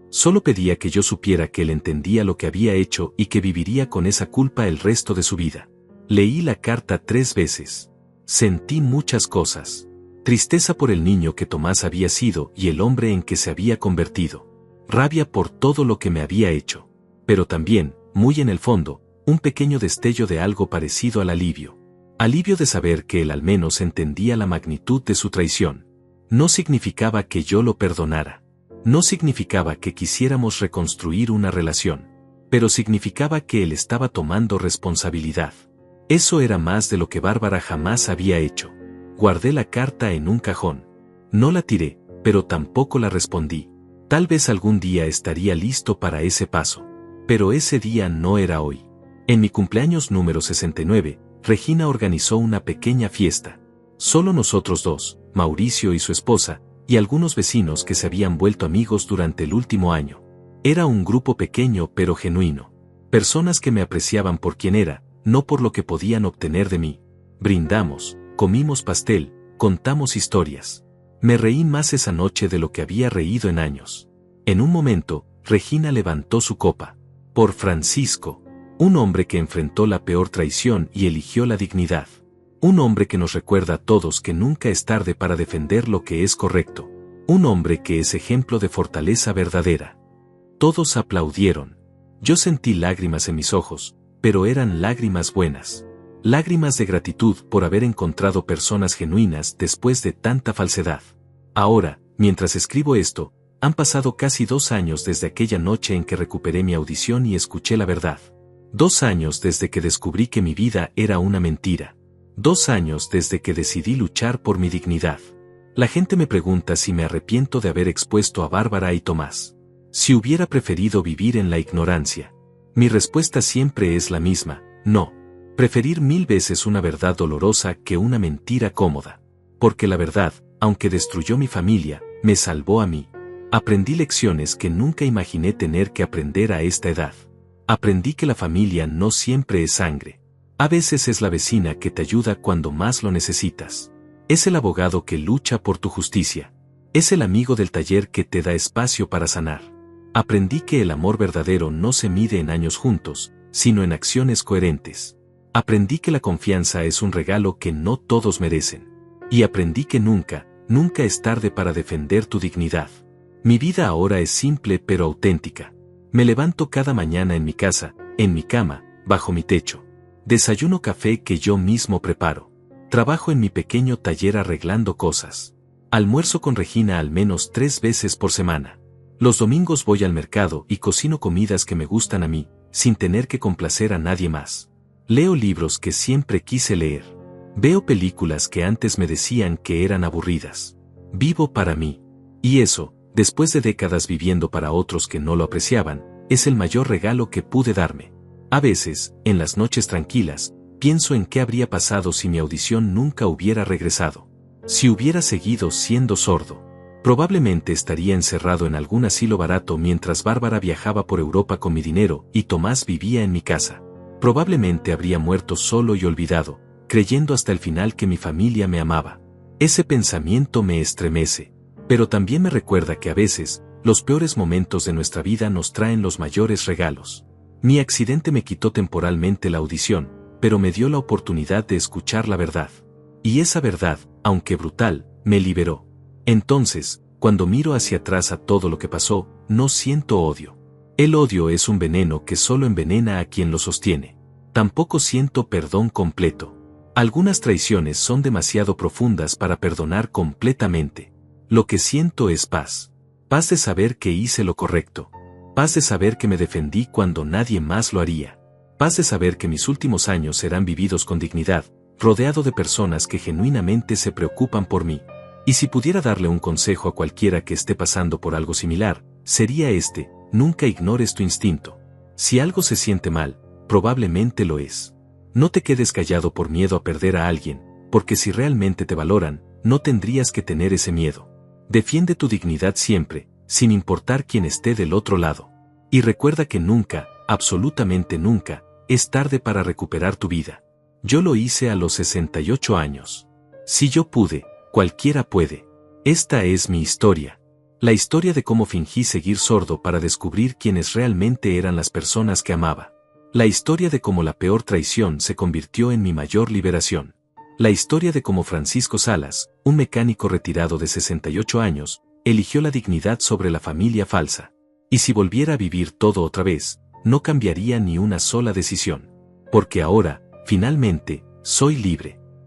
A: Solo pedía que yo supiera que él entendía lo que había hecho y que viviría con esa culpa el resto de su vida. Leí la carta 3 veces. Sentí muchas cosas. Tristeza por el niño que Tomás había sido y el hombre en que se había convertido. Rabia por todo lo que me había hecho. Pero también, muy en el fondo, un pequeño destello de algo parecido al alivio. Alivio de saber que él al menos entendía la magnitud de su traición. No significaba que yo lo perdonara. No significaba que quisiéramos reconstruir una relación. Pero significaba que él estaba tomando responsabilidad. Eso era más de lo que Bárbara jamás había hecho. Guardé la carta en un cajón. No la tiré, pero tampoco la respondí. Tal vez algún día estaría listo para ese paso. Pero ese día no era hoy. En mi cumpleaños número 69, Regina organizó una pequeña fiesta. Solo nosotros dos, Mauricio y su esposa, y algunos vecinos que se habían vuelto amigos durante el último año. Era un grupo pequeño pero genuino. Personas que me apreciaban por quien era, no por lo que podían obtener de mí. Brindamos, comimos pastel, contamos historias. Me reí más esa noche de lo que había reído en años. En un momento, Regina levantó su copa. Por Francisco. Un hombre que enfrentó la peor traición y eligió la dignidad. Un hombre que nos recuerda a todos que nunca es tarde para defender lo que es correcto. Un hombre que es ejemplo de fortaleza verdadera. Todos aplaudieron. Yo sentí lágrimas en mis ojos, pero eran lágrimas buenas. Lágrimas de gratitud por haber encontrado personas genuinas después de tanta falsedad. Ahora, mientras escribo esto, han pasado casi 2 años desde aquella noche en que recuperé mi audición y escuché la verdad. 2 años desde que descubrí que mi vida era una mentira. 2 años desde que decidí luchar por mi dignidad. La gente me pregunta si me arrepiento de haber expuesto a Bárbara y Tomás. Si hubiera preferido vivir en la ignorancia. Mi respuesta siempre es la misma, no. Preferir 1000 veces una verdad dolorosa que una mentira cómoda. Porque la verdad, aunque destruyó mi familia, me salvó a mí. Aprendí lecciones que nunca imaginé tener que aprender a esta edad. Aprendí que la familia no siempre es sangre. A veces es la vecina que te ayuda cuando más lo necesitas. Es el abogado que lucha por tu justicia. Es el amigo del taller que te da espacio para sanar. Aprendí que el amor verdadero no se mide en años juntos, sino en acciones coherentes. Aprendí que la confianza es un regalo que no todos merecen. Y aprendí que nunca, nunca es tarde para defender tu dignidad. Mi vida ahora es simple pero auténtica. Me levanto cada mañana en mi casa, en mi cama, bajo mi techo. Desayuno café que yo mismo preparo. Trabajo en mi pequeño taller arreglando cosas. Almuerzo con Regina al menos 3 veces por semana. Los domingos voy al mercado y cocino comidas que me gustan a mí, sin tener que complacer a nadie más. Leo libros que siempre quise leer. Veo películas que antes me decían que eran aburridas. Vivo para mí. Y eso, después de décadas viviendo para otros que no lo apreciaban, es el mayor regalo que pude darme. A veces, en las noches tranquilas, pienso en qué habría pasado si mi audición nunca hubiera regresado. Si hubiera seguido siendo sordo. Probablemente estaría encerrado en algún asilo barato mientras Bárbara viajaba por Europa con mi dinero y Tomás vivía en mi casa. Probablemente habría muerto solo y olvidado, creyendo hasta el final que mi familia me amaba. Ese pensamiento me estremece, pero también me recuerda que a veces, los peores momentos de nuestra vida nos traen los mayores regalos. Mi accidente me quitó temporalmente la audición, pero me dio la oportunidad de escuchar la verdad. Y esa verdad, aunque brutal, me liberó. Entonces, cuando miro hacia atrás a todo lo que pasó, no siento odio. El odio es un veneno que solo envenena a quien lo sostiene. Tampoco siento perdón completo. Algunas traiciones son demasiado profundas para perdonar completamente. Lo que siento es paz. Paz de saber que hice lo correcto. Paz de saber que me defendí cuando nadie más lo haría. Paz de saber que mis últimos años serán vividos con dignidad, rodeado de personas que genuinamente se preocupan por mí. Y si pudiera darle un consejo a cualquiera que esté pasando por algo similar, sería este: nunca ignores tu instinto. Si algo se siente mal, probablemente lo es. No te quedes callado por miedo a perder a alguien, porque si realmente te valoran, no tendrías que tener ese miedo. Defiende tu dignidad siempre, sin importar quién esté del otro lado. Y recuerda que nunca, absolutamente nunca, es tarde para recuperar tu vida. Yo lo hice a los 68 años. Si yo pude, cualquiera puede. Esta es mi historia. La historia de cómo fingí seguir sordo para descubrir quiénes realmente eran las personas que amaba. La historia de cómo la peor traición se convirtió en mi mayor liberación. La historia de cómo Francisco Salas, un mecánico retirado de 68 años, eligió la dignidad sobre la familia falsa. Y si volviera a vivir todo otra vez, no cambiaría ni una sola decisión. Porque ahora, finalmente, soy libre.